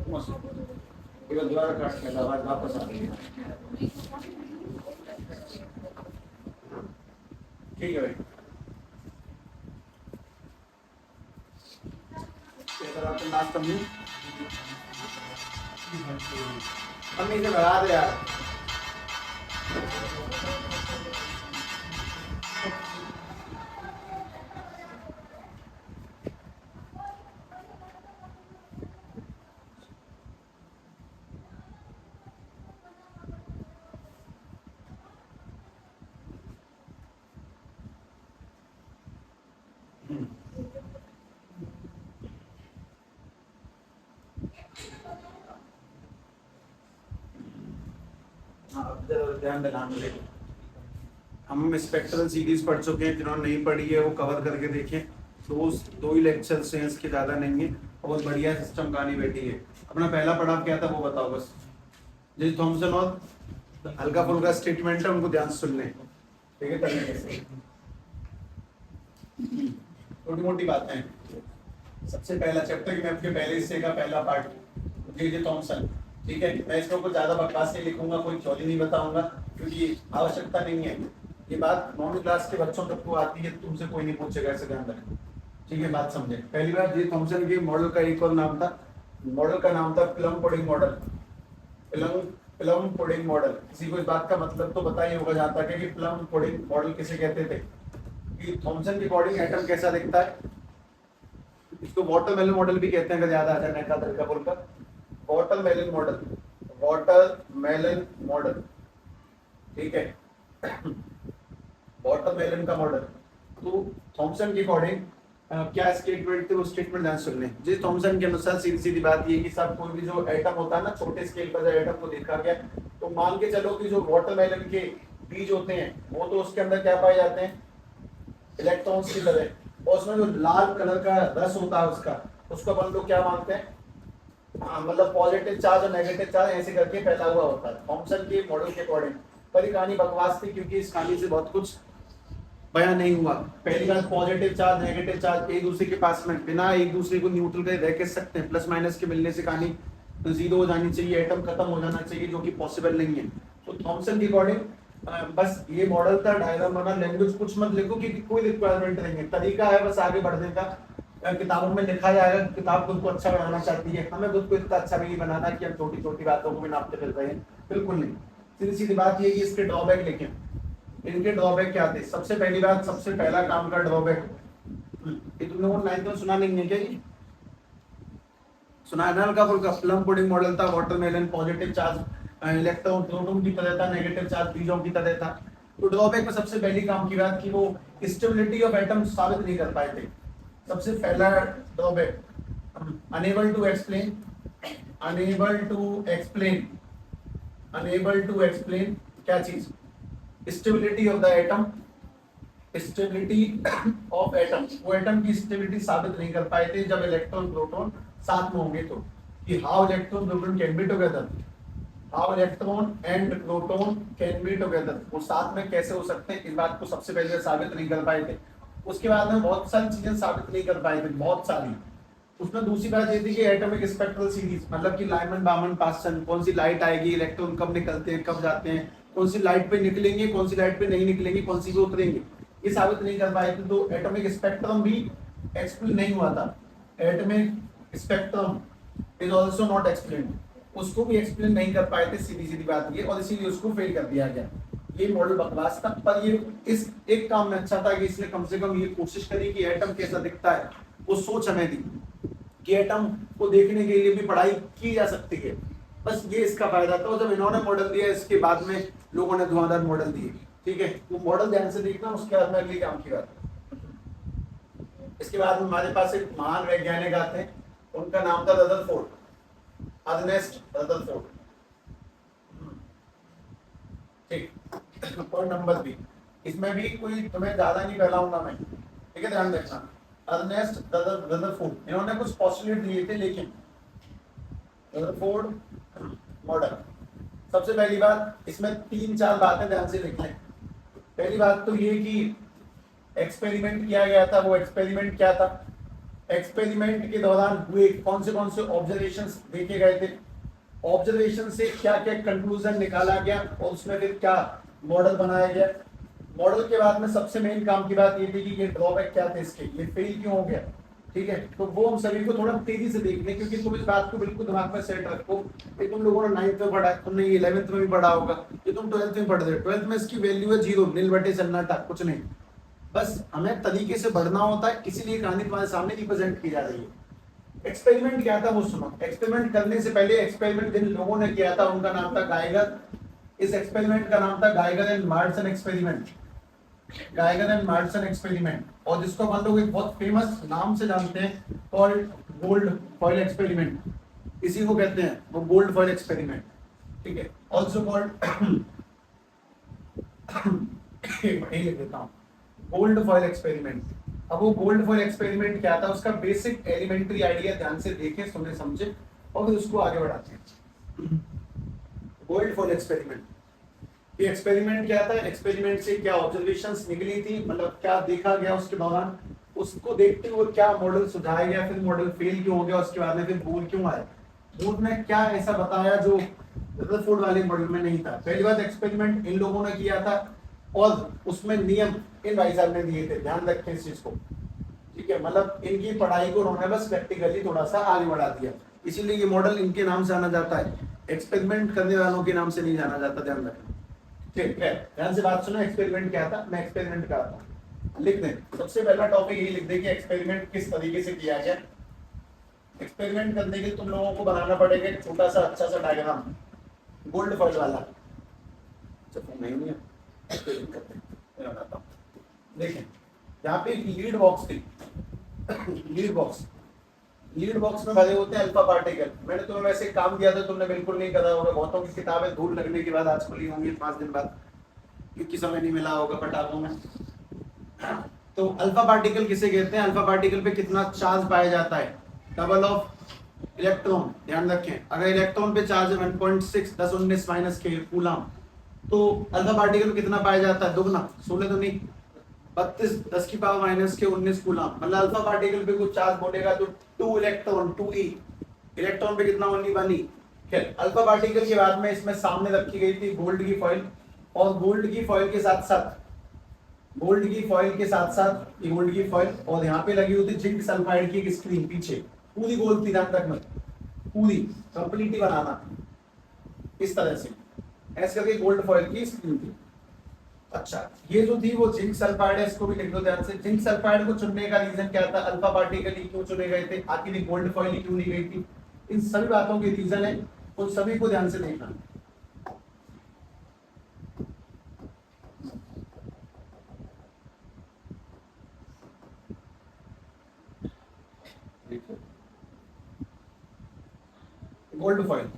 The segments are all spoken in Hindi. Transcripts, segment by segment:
मस्त ये दोबारा काट के आवाज वापस आ रही है। ठीक है भाई, आपको नाश्ता में अम्मी से भगा दे यार। ध्यान देना, हम स्पेक्ट्रल सीरीज पढ़ चुके हैं, जिन्होंने नहीं पढ़ी है वो कवर करके देखें। दो ही लेक्चर्स हैं, इसके ज्यादा नहीं है, बहुत बढ़िया सिस्टम कहानी बैठी है। अपना पहला पढ़ाव क्या था वो बताओ बस। जिस थॉमसन और हल्का फुल्का स्टेटमेंट है उनको ध्यान से सुन लें, ठीक है, तरीके से छोटी मोटी बातें हैं। सबसे पहला चैप्टर की मैप के पहले हिस्से का पहला पार्ट जे थॉमसन, ठीक है। मैं इसमें कुछ ज्यादा बकवास नहीं लिखूंगा, कोई थ्योरी नहीं बताऊंगा क्योंकि आवश्यकता नहीं है। ये बात 9वीं क्लास के बच्चों तक को आती है, तुमसे कोई नहीं पूछेगा, ऐसे ध्यान रखें, ठीक है। बात समझे। पहली बार जे थॉमसन के मॉडल का एक और नाम था, मॉडल का नाम था plum pudding model. Plum pudding model, किसी को इस बात का मतलब तो पता ही होगा जहां तक है कि प्लम पुडिंग मॉडल किसे कहते थे, कि थॉमसन के अकॉर्डिंग एटम कैसा दिखता है। इसको वाटरमेलन मॉडल भी कहते हैं, अगर याद आ जाए नया तरीका बोलकर, वाटरमेलन मॉडल, वाटरमेलन मॉडल, ठीक है। वाटरमेलन का मॉडल। तो थॉमसन के अकॉर्डिंग क्या स्टेटमेंट थे, वो स्टेटमेंट ध्यान सुन लें। जिस थॉमसन के अनुसार सीधी सीधी बात ये कि सब कोई भी जो एटम होता है ना, छोटे स्केल पर जब एटम को देखा गया, तो मान के चलो कि जो वाटरमेलन के बीज होते हैं वो तो उसके अंदर क्या पाए जाते हैं, इलेक्ट्रॉन्स की तरह, और उसमें जो लाल कलर का रस होता है उसको अपन लोग क्या मानते हैं, मतलब पॉजिटिव चार्ज और नेगेटिव चार्ज ऐसे करके फैला हुआ होता है थॉमसन के मॉडल के अकॉर्डिंग। पर ये कहानी बकवास थी क्योंकि इस कहानी से बहुत कुछ बयान नहीं हुआ। पहली बात, पॉजिटिव चार्ज नेगेटिव चार्ज एक दूसरे के पास में बिना एक दूसरे को न्यूट्रल करे रह के सकते हैं, प्लस माइनस के मिलने से कहानी जीरो हो जानी चाहिए, एटम खत्म हो जाना चाहिए, जो कि पॉसिबल नहीं है। तो थॉमसन के अकॉर्डिंग बस ये मॉडल था, डायग्राम बना, लैंग्वेज कुछ मत लिखो क्योंकि कोई रिक्वायरमेंट नहीं है, तरीका है बस आगे बढ़ने का। किताबों में लिखा जाएगा, किताब खुद को अच्छा बनाना चाहती है, हमें खुद को इतना अच्छा भी नहीं बनाना कि हम छोटी छोटी बातों को भी नापते फिर रहे हैं, बिल्कुल नहीं। सीधी सीधी बात ये कि इसके ड्रॉबैक लिखें। इनके ड्रॉबैक क्या थे, सबसे पहली बात, सबसे पहला काम का ड्रॉबैक, ये तुमने वो 9th में सुना नहीं है क्या, ये सुना है ना, का प्लम पुडिंग मॉडल था, watermelon positive charge electron proton की तरह था, नेगेटिव चार्ज बीजों की तरह था। तो ड्रॉबैक में सबसे पहली काम की बात कि वो स्टेबिलिटी ऑफ एटम साबित नहीं कर पाए थे। सबसे पहला drawback, unable to explain, unable to explain, unable to explain क्या चीज, stability of the atom, stability of atom, वो एटम की स्टेबिलिटी साबित नहीं कर पाए थे जब इलेक्ट्रॉन प्रोटॉन साथ में होंगे, तो कि how electron proton can be together, how electron and proton can be together, वो साथ में कैसे हो सकते हैं, इस बात को सबसे पहले साबित नहीं कर पाए थे। उसके बाद में बहुत सारी चीजें साबित नहीं कर पाए थे, बहुत सारी। उसमें दूसरी बात ये थी कि एटॉमिक स्पेक्ट्रल सीरीज, मतलब कि लाइमन बामन पास्टन, कौन सी लाइट आएगी, इलेक्ट्रॉन कब निकलते हैं कब जाते हैं, कौन सी लाइट पे निकलेंगे कौन सी लाइट पे नहीं निकलेंगे, कौन सी पे उतरेंगे, ये साबित नहीं कर पाए थे। तो एटॉमिक स्पेक्ट्रम भी एक्सप्लेन नहीं हुआ था, atomic spectrum is also not explained, उसको भी एक्सप्लेन नहीं कर पाए थे, सीधी सीधी बात ये, और इसीलिए उसको फेल कर दिया गया। ये मॉडल बकवास था, पर ये इस एक काम में अच्छा था कि इसने कम से कम ये कोशिश करी कि एटम कैसा दिखता है, वो सोच हमें दी कि एटम को देखने के लिए भी पढ़ाई की जा सकती है। बस ये इसका फायदा था। और जब इन्होंने मॉडल दिया, इसके बाद में लोगों ने धुआंधार मॉडल दिए, ठीक है। वो मॉडल ध्यान से देखना, उसके बाद में अगली काम की बात। इसके बाद हमारे पास एक महान वैज्ञानिक आते हैं, उनका नाम था रदरफोर्ड, अर्नेस्ट रदरफोर्ड, ठीक। पॉइंट नंबर 3, इसमें भी कोई तुम्हें ज्यादा नहीं फैलाऊंगा मैं, ठीक है, ध्यान रखना। अर्नेस्ट रदरफोर्ड, इन्होंने कुछ पोस्टुलेट दिए थे, लेकिन रदरफोर्ड मॉडल, सबसे पहली बात, इसमें 3-4 बातें ध्यान से लिख लें। पहली बात तो ये कि एक्सपेरिमेंट किया गया था, वो एक्सपेरिमेंट क्या था, एक्सपेरिमेंट के दौरान हुए कौन से ऑब्जर्वेशंस देखे गए थे, ऑब्जर्वेशन से क्या क्या कंक्लूजन निकाला गया और उसमें फिर क्या मॉडल बनाया गया। मॉडल के बाद में सबसे मेन काम की बात ये थी कि ये ड्रॉबैक क्या थे इसके, ये फेल क्यों हो गया, ठीक है। तो वो हम सभी को थोड़ा तेजी से देख लें, क्योंकि तुम इस बात को बिल्कुल दिमाग में सेट रखो। ये तुम लोगों ने 9th में पढ़ा, तुमने ये 11th में भी पढ़ा होगा, ये तुम 12th में पढ़ रहे हो। 12th में इसकी वैल्यू है 0, नील बटे सन्नाटा, कुछ नहीं। बस हमें तरीके से बढ़ना होता है, इसीलिए कहानी तुम्हारे सामने रिप्रेजेंट की जा रही है। एक्सपेरिमेंट क्या था वो सुनो। एक्सपेरिमेंट करने से पहले, एक्सपेरिमेंट जिन लोगों ने किया था उनका नाम था गाइगर। इस एक्सपेरिमेंट का नाम था Geiger and मार्टसन experiment, Geiger and मार्टसन experiment. और जिसको हम लोग एक बहुत फेमस नाम से जानते हैं, कॉल्ड गोल्ड फॉयल एक्सपेरिमेंट, इसी को कहते हैं वो गोल्ड फॉयल एक्सपेरिमेंट, ठीक है। ऑल्सो कॉल्ड लिख देता हूँ, गोल्ड फॉयल एक्सपेरिमेंट। अब वो गोल्ड फॉयल एक्सपेरिमेंट क्या था, उसका बेसिक एलिमेंट्री आइडिया ध्यान से देखें, सुने समझे, और फिर उसको आगे बढ़ाते हैं। गोल्ड फॉयल एक्सपेरिमेंट, ये एक्सपेरिमेंट क्या था, एक्सपेरिमेंट से क्या ऑब्जर्वेशंस निकली थी, मतलब क्या देखा गया उसके दौरान, उसको देखते हुए क्या मॉडल सुझाया गया, फिर मॉडल फेल क्यों हो गया, उसके बाद में फिर बोर्ड क्यों आया, बोर्ड ने क्या ऐसा बताया जो रदरफोर्ड वाले मॉडल में नहीं था। पहली बात, एक्सपेरिमेंट इन लोगों ने किया था और उसमें नियम इन भाई साहब ने दिए थे, ध्यान रखें इस चीज को, ठीक है। मतलब इनकी पढ़ाई को उन्होंने बस प्रैक्टिकली थोड़ा सा आगे बढ़ा दिया, इसीलिए ये मॉडल इनके नाम से आना जाता है, एक्सपेरिमेंट करने वालों के नाम से नहीं जाना जाता, ध्यान रखें, ठीक है। ध्यान से बात सुनो, एक्सपेरिमेंट क्या था, मैं एक्सपेरिमेंट कर रहा हूं, लिख दें। सबसे पहला टॉपिक यही लिख दें कि एक्सपेरिमेंट किस तरीके से किया गया। एक्सपेरिमेंट करने के लिए तुम लोगों को बनाना पड़ेगा एक छोटा सा अच्छा सा डायग्राम, गोल्ड फॉयल वाला। नहीं है, एक्सपेरिमेंट करते हैं, मैं बताता हूं। देखें यहाँ पे लीड बॉक्स थी, लीड बॉक्स में भरे होते हैं अल्फा पार्टिकल। मैंने तुम्हें वैसे काम दिया था, तुमने बिल्कुल नहीं करा होगा, बहुतों की किताबें धूल लगने के बाद आज खुली होंगी 5 दिन बाद, क्योंकि समय नहीं मिला होगा पटाखों में। तो अल्फा पार्टिकल किसे कहते हैं, अल्फा पार्टिकल पे कितना चार्ज पाया जाता है, डबल ऑफ इलेक्ट्रॉन, ध्यान रखें। अगर इलेक्ट्रॉन पे चार्ज है 1.6 10 19 माइनस के कूलम, तो अल्फा पार्टिकल कितना पाया जाता है, दुगना, 16 तो नहीं 32 10 की पावर माइनस के 19 कूलम। मतलब अल्फा पार्टिकल पे कुछ चार्ज बोलेगा तो 2 इलेक्ट्रॉन 2e, इलेक्ट्रॉन पे कितना ओनली 1e। खैर, अल्फा पार्टिकल के बाद में इसमें सामने रखी गई थी गोल्ड की फॉइल, और गोल्ड की फॉइल के साथ साथ ये गोल्ड की फॉइल, और यहाँ पे लगी हुई थी जिंक सल्फाइड की एक स्क्रीन, पीछे पूरी गोल थी, ध्यान रखना, पूरी कंप्लीटली बनाना इस तरह से, ऐसे करके गोल्ड फॉइल की स्क्रीन थी। अच्छा, ये जो थी वो जिंक सल्फाइड है, इसको भी लिख दो ध्यान से। जिंक सल्फाइड को चुनने का रीजन क्या था, अल्फा पार्टिकल ही क्यों चुने गए थे, आखिर ये गोल्ड फॉइल ही क्यों ली गई थी, इन सभी बातों के रीजन है, उन सभी को ध्यान से देखना। गोल्ड फॉइल,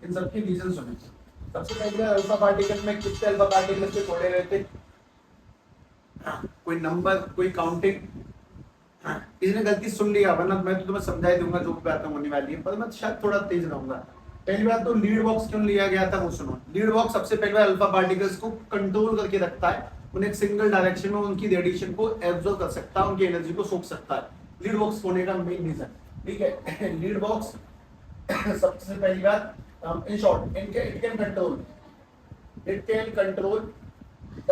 इन सबके रीजन सुने। सबसे पहले अल्फा पार्टिकल में कितने अल्फा पार्टिकल से छोड़े गए थे, कोई नंबर, कोई काउंटिंग, इसने गलती सुन लिया, वरना मैं तो तुम्हें समझा ही दूंगा जो भी बातें होने वाली है, पर मैं शायद थोड़ा तेज रहूंगा। पहली बात तो लीड बॉक्स क्यों लिया गया था वो सुनो। लीड बॉक्स सबसे पहले अल्फा पार्टिकल्स को कंट्रोल करके रखता है, उन्हें एक सिंगल डायरेक्शन में उनकी रेडिएशन को एब्जॉर्ब कर सकता है, उनकी एनर्जी को सोख सकता है, लीड बॉक्स होने का मेन रीजन, ठीक है। लीड बॉक्स सबसे पहली बात, in short, it can control the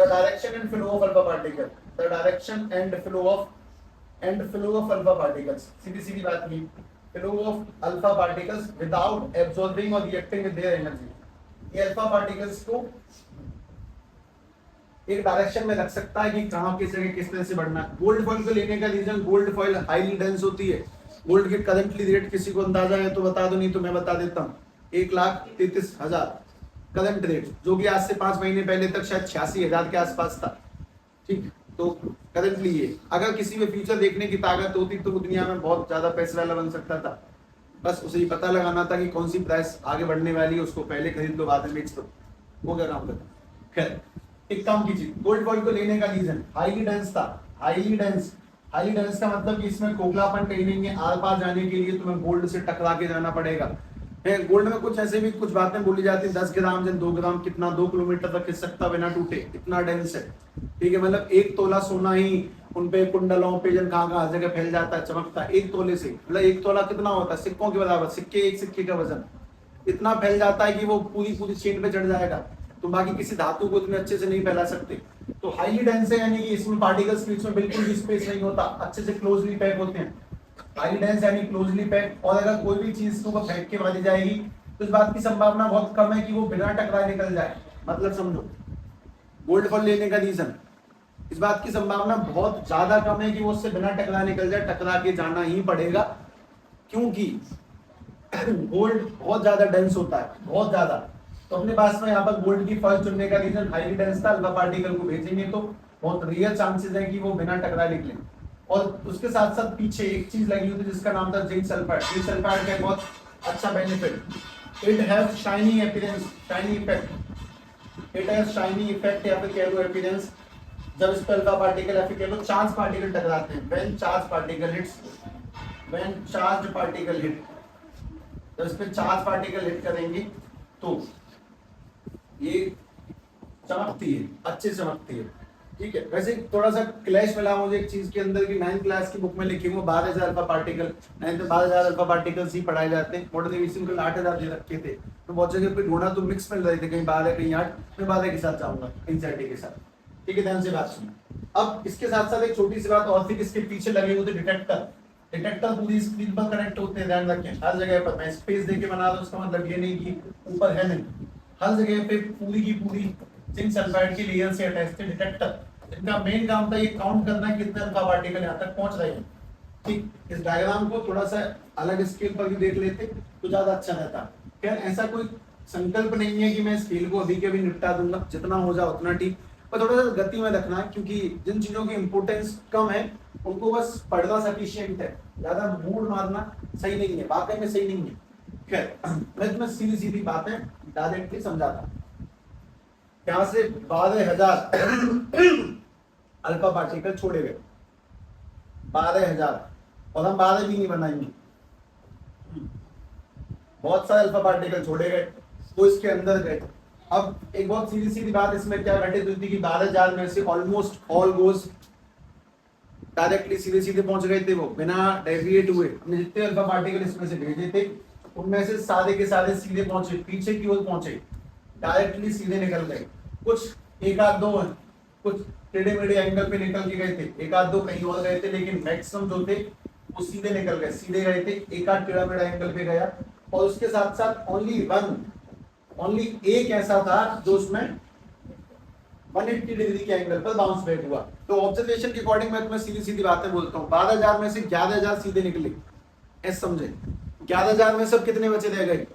direction and flow of alpha particle, the direction and flow of alpha particles, सीधी बात नहीं, flow of alpha particles without absorbing or reacting with their energy। ये alpha particles को एक डायरेक्शन में रख सकता है कि कहाँ किस जगह किस तरह से बढ़ना है। गोल्ड फॉइल को लेने का reason, gold foil highly dense होती है। गोल्ड के करंटली रेट किसी को अंदाजा है तो बता दो, नहीं तो मैं बता देता हूँ, 1,33,000 करंट रेट, जो कि आज से 5 महीने पहले तक शायद 86,000 के आसपास था, ठीक। तो करंटली ये, अगर किसी में फ्यूचर देखने की ताकत होती तो वो दुनिया में बहुत ज्यादा पैसे वाला बन सकता था, बस उसे ही पता लगाना था कि कौन सी प्राइस आगे बढ़ने वाली है, उसको पहले खरीद लो बाद में बेच दो, वो क्या काम करता। खैर, एक काम कीजिए, गोल्ड फॉइल को लेने का रीजन हाईली डेंस था, हाईली डेंस का मतलब कि इसमें खोखलापन कहीं नहीं है, आर पार जाने के लिए तुम्हें गोल्ड से टकरा के जाना पड़ेगा। गोल्ड में कुछ ऐसे भी कुछ बातें बोली जाती है, 10 ग्राम जन 2 ग्राम कितना 2 किलोमीटर तक खिंच सकता बिना टूटे, इतना डेंस है, ठीक है। मतलब 1 तोला सोना ही उन पे कुंडलों पे जन कहाँ जगह फैल जाता है, चमकता है 1 तोले से, मतलब 1 तोला कितना होता है, सिक्कों के बराबर, सिक्के, एक सिक्के का वजन इतना फैल जाता है कि वो पूरी पूरी चेन पे चढ़ जाएगा। तो बाकी किसी धातु को इतने अच्छे से नहीं फैला सकते। तो हाईली डेंस है, यानी कि इसमें पार्टिकल्स बीच में बिल्कुल भी स्पेस नहीं होता, अच्छे से क्लोजली पैक होते हैं। हाई डेंस यानी क्लोजली पैक, और अगर कोई भी चीज को फेंक के मारी जाएगी तो इस बात की संभावना बहुत कम है कि वो बिना टकराए निकल जाए। मतलब समझो, गोल्ड फॉल लेने का रीजन, इस बात की संभावना बहुत ज्यादा कम है कि वो उससे बिना टकराए निकल जाए, टकरा के जाना ही पड़ेगा, क्योंकि गोल्ड बहुत ज्यादा डेंस होता है, बहुत ज्यादा। तो अपने पास में यहाँ पर गोल्ड की फॉइल चुनने का रीजन हाईली डेंस था, अल्फा पार्टिकल को भेजेंगे तो बहुत रियल चांसेस है कि वो बिना टकराए निकले। और उसके साथ साथ पीछे एक चीज लगी हुई थी जिसका नाम था जिंक सल्फाइड। जिंक सल्फाइड का बहुत अच्छा benefit, it have shiny appearance, shiny effect, it has shiny effect या फिर कह लो अपीयरेंस। जब इस पर अल्फा पार्टिकल या फिर कह लो चार्ज पार्टिकल टकराते हैं, when charge particle hits, when charge particle hit, जब इस पे चार्ज पार्टिकल हिट करेंगे तो ये चमकती है, अच्छे से चमकती है। ठीक है, वैसे थोड़ा सा क्लैश मिला मुझे एक चीज के अंदर की 9th क्लास की बुक में लिखी हुई 12,000 अल्फा पार्टिकल, 9th में 12,000 अल्फा पार्टिकल्स ही पढ़ाए जाते हैं। मॉडर्न एविएशन को 8,000 दे रखे थे, तो बहुत जगह पे ढूंढा तो मिक्स मिल रहे थे, कहीं 12 कहीं 8। मैं 12 के साथ जाऊंगा, एनसीईआरटी के साथ। ठीक है, ध्यान से बात सुनो। अब इसके साथ साथ एक छोटी सी बात और थी, इसके पीछे लगे हुए थे डिटेक्टर। डिटेक्टर पूरी स्क्रीन पर कनेक्ट होते हैं, ध्यान रखें हर जगह पर। मैं स्पेस देके बना रहा हूं, उसका मतलब ये नहीं कि ऊपर है नहीं, हर जगह पे पूरी की पूरी जिंक सल्फाइड की लेयर से अटैच थे डिटेक्टर। इनका मेन काम था ये काउंट करना है कितने अल्फा पार्टिकल यहाँ तक पहुंच रहे हैं। ठीक, इस डायग्राम को थोड़ा सा अलग स्केल पर भी देख लेते तो ज्यादा अच्छा रहता। खैर ऐसा कोई संकल्प नहीं है कि मैं स्केल को अभी के अभी निपटा दूंगा, जितना हो जाए उतना ठीक, पर थोड़ा सा गति में रखना है, क्योंकि जिन चीजों की इंपोर्टेंस कम है उनको बस पढ़ना सफिशिएंट है, ज्यादा मूड मारना सही नहीं है, वाकई में सही नहीं है। खैर मैं तुम्हें सीधी सीधी बातें डायरेक्टली समझाता। यहाँ से 12,000 अल्फा पार्टिकल छोड़े गए, 12,000, और हम 12 भी नहीं बनाएंगे, बहुत सारे अल्फा पार्टिकल छोड़े गए, वो इसके अंदर गए। अब एक बहुत सीधी सीधी बात इसमें क्या घटित हुई थी कि 12,000 में से ऑलमोस्ट ऑल गोज डायरेक्टली सीधे सीधे पहुंच गए थे, वो बिना डेविएट हुए। हमने जितने अल्फा पार्टिकल इसमें से भेजे थे उनमें से सारे के सारे सीधे पहुंचे, पीछे की ओर पहुंचे, डायरेक्टली सीधे निकल गए। कुछ एक आध दो कुछ टेढ़े मेढ़े एंगल पे निकल के गए थे, एक आध दो कहीं और गए थे, लेकिन मैक्सिमम जो थे वो सीधे निकल गए, सीधे गए थे। एक आध टेढ़ा मेढ़ा एंगल पे गया, और उसके साथ साथ ओनली एक ऐसा था जो उसमें 180 डिग्री के एंगल पर बाउंस बैक हुआ। तो ऑब्जर्वेशन के अकॉर्डिंग मैं तुम्हें सीधी सीधी बातें बोलता हूँ, 12,000 में से 11,000 सीधे निकले, ऐसे समझे। 11,000 में सब कितने बचे रह गए,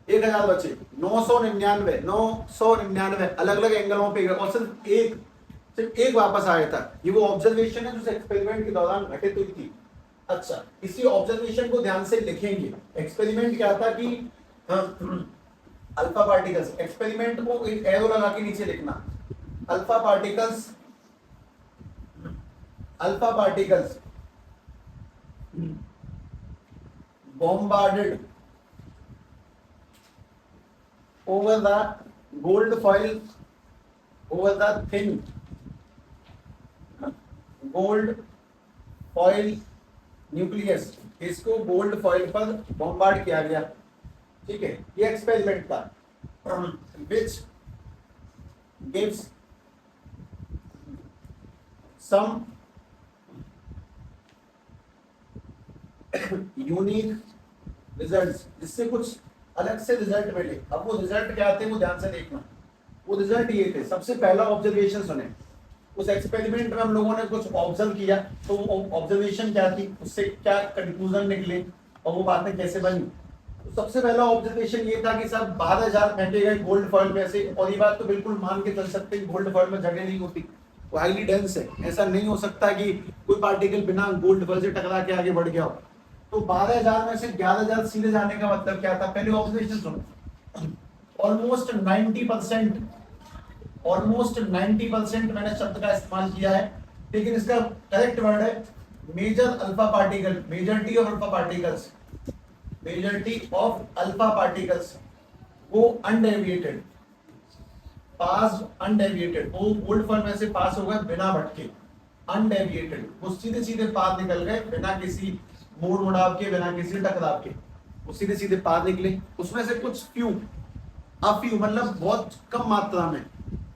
1,000 बचे। 999 अलग अलग एंगलों पे गए, और सिर्फ एक वापस आया था। ये वो ऑब्जर्वेशन है जो एक्सपेरिमेंट के दौरान घटित हुई थी। अच्छा, इसी ऑब्जर्वेशन को ध्यान से लिखेंगे। एक्सपेरिमेंट क्या था कि अल्फा पार्टिकल्स, एक्सपेरिमेंट को एक एरो लगा के नीचे लिखना, alpha particles bombarded over the gold foil, over the thin gold foil nucleus, इसको गोल्ड फॉइल पर बॉम्बार्ड किया गया। ठीक है, ये एक्सपेरिमेंट था, which gives some unique results, जिससे कुछ अलग से रिजल्ट मिले। अब वो रिजल्ट क्या थे वो ध्यान से देखना। वो रिजल्ट ये थे, सबसे पहला ऑब्जर्वेशन सुने, उस एक्सपेरिमेंट में हम लोगों ने कुछ ऑब्जर्व किया, तो ऑब्जर्वेशन क्या थी, उससे क्या कंक्लूजन निकले और वो बातें कैसे बनी। तो सबसे पहला ऑब्जर्वेशन ये था कि सब 12,000 फेंके गए गोल्ड फॉइल में से, और ये बात तो बिल्कुल मान के चल सकते हैं गोल्ड फॉइल में जगह नहीं होती, वो हाईली डेंस है, ऐसा नहीं हो सकता कि कोई पार्टिकल बिना गोल्ड फॉइल से टकरा के आगे बढ़ गया हो। तो 12,000 में से 11,000 सीधे जाने का मतलब क्या था, पहले ऑब्जर्वेशन सुनो। ऑलमोस्ट 90% मैंने शब्द का इस्तेमाल किया है, लेकिन इसका करेक्ट वर्ड है major alpha particle, majority of alpha particles वो अनडेविएटेड, पास अनडेविएटेड, वो गोल्ड फॉइल में से पास हो गए बिना भटके। अनडेविएटेड, वो सीधे सीधे पाथ निकल गए बिना किसी मोड़ मुड़ाव के, बिना किसी टकराव के, वो सीधे सीधे पाथ निकले। उसमें से कुछ फ्यू, अफ्यू मतलब बहुत कम मात्रा में,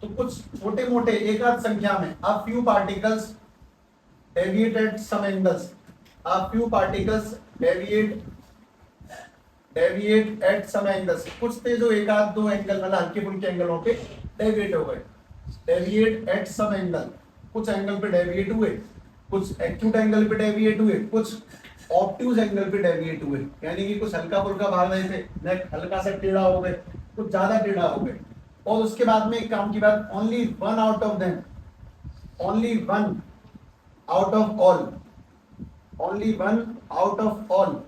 तो कुछ छोटे मोटे एक आध संख्या में, a few particles deviate at some angles, a few particles deviate at some angles, कुछ थे जो एक आध दो एंगल मतलब हल्के फुल्के एंगलों पे डेविएट हो गए, डेविएट एट सम एंगल, कुछ एंगल पे डेविएट हुए, कुछ एक्यूट एंगल पे डेविएट हुए, कुछ ऑब्ट्यूज एंगल पे डेविएट हुए, यानी कि कुछ हल्का फुल्का भाग रहे थे, नेक हल्का सा टेढ़ा हो गए, कुछ ज्यादा टेढ़ा हो गए। और उसके बाद में एक काम की बात, only one out of them, only one out of all, only one out of all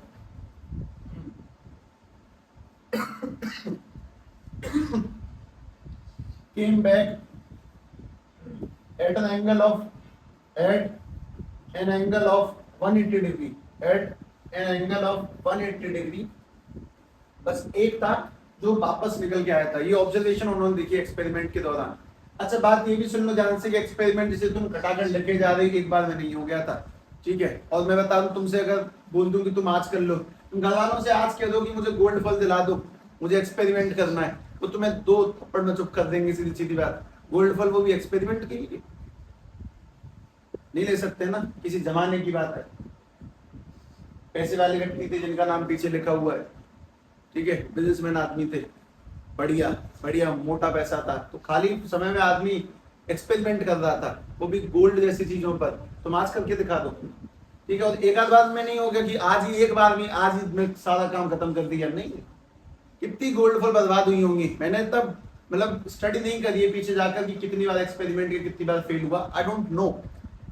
came back at an angle of 180 degree, at an angle of 180 degree। बस एक था जो वापस निकल के आया था। ये ऑब्जर्वेशन उन्होंने देखी एक्सपेरिमेंट के दौरान। अच्छा बात ये भी सुन लो ध्यान से कि एक्सपेरिमेंट जिसे तुम घटाकर लेके जा रहे हो एक बार में नहीं हो गया था, ठीक है। और मैं बता दूं तुमसे, अगर बोल दूं कि तुम आज कर लो, तुम घर वालों से आज कह दो कि मुझे गोल्ड फल दिला दो, मुझे एक्सपेरिमेंट करना है, तो तुम्हें 2 थप्पड़ में चुप कर देंगे, सीधी सीधी बात। गोल्ड फल वो भी एक्सपेरिमेंट के लिए नहीं ले सकते ना, किसी जमाने की बात है। पैसे वाले व्यक्ति थे जिनका नाम पीछे लिखा हुआ है, ठीक है, बिजनेसमैन आदमी थे, बढ़िया बढ़िया मोटा पैसा था, तो खाली समय में आदमी एक्सपेरिमेंट कर रहा था, वो भी गोल्ड जैसी चीजों पर। तुम आज करके दिखा दो, ठीक है। और एक आध बार में नहीं हो गया कि आज ही एक बार में आज ही मैं सारा काम खत्म कर दिया, नहीं। कितनी गोल्ड फल बर्बाद हुई होंगी। मैंने तब मतलब स्टडी नहीं करी है पीछे जाकर कि कितनी बार एक्सपेरिमेंट किया, कितनी बार फेल हुआ, आई डोंट नो।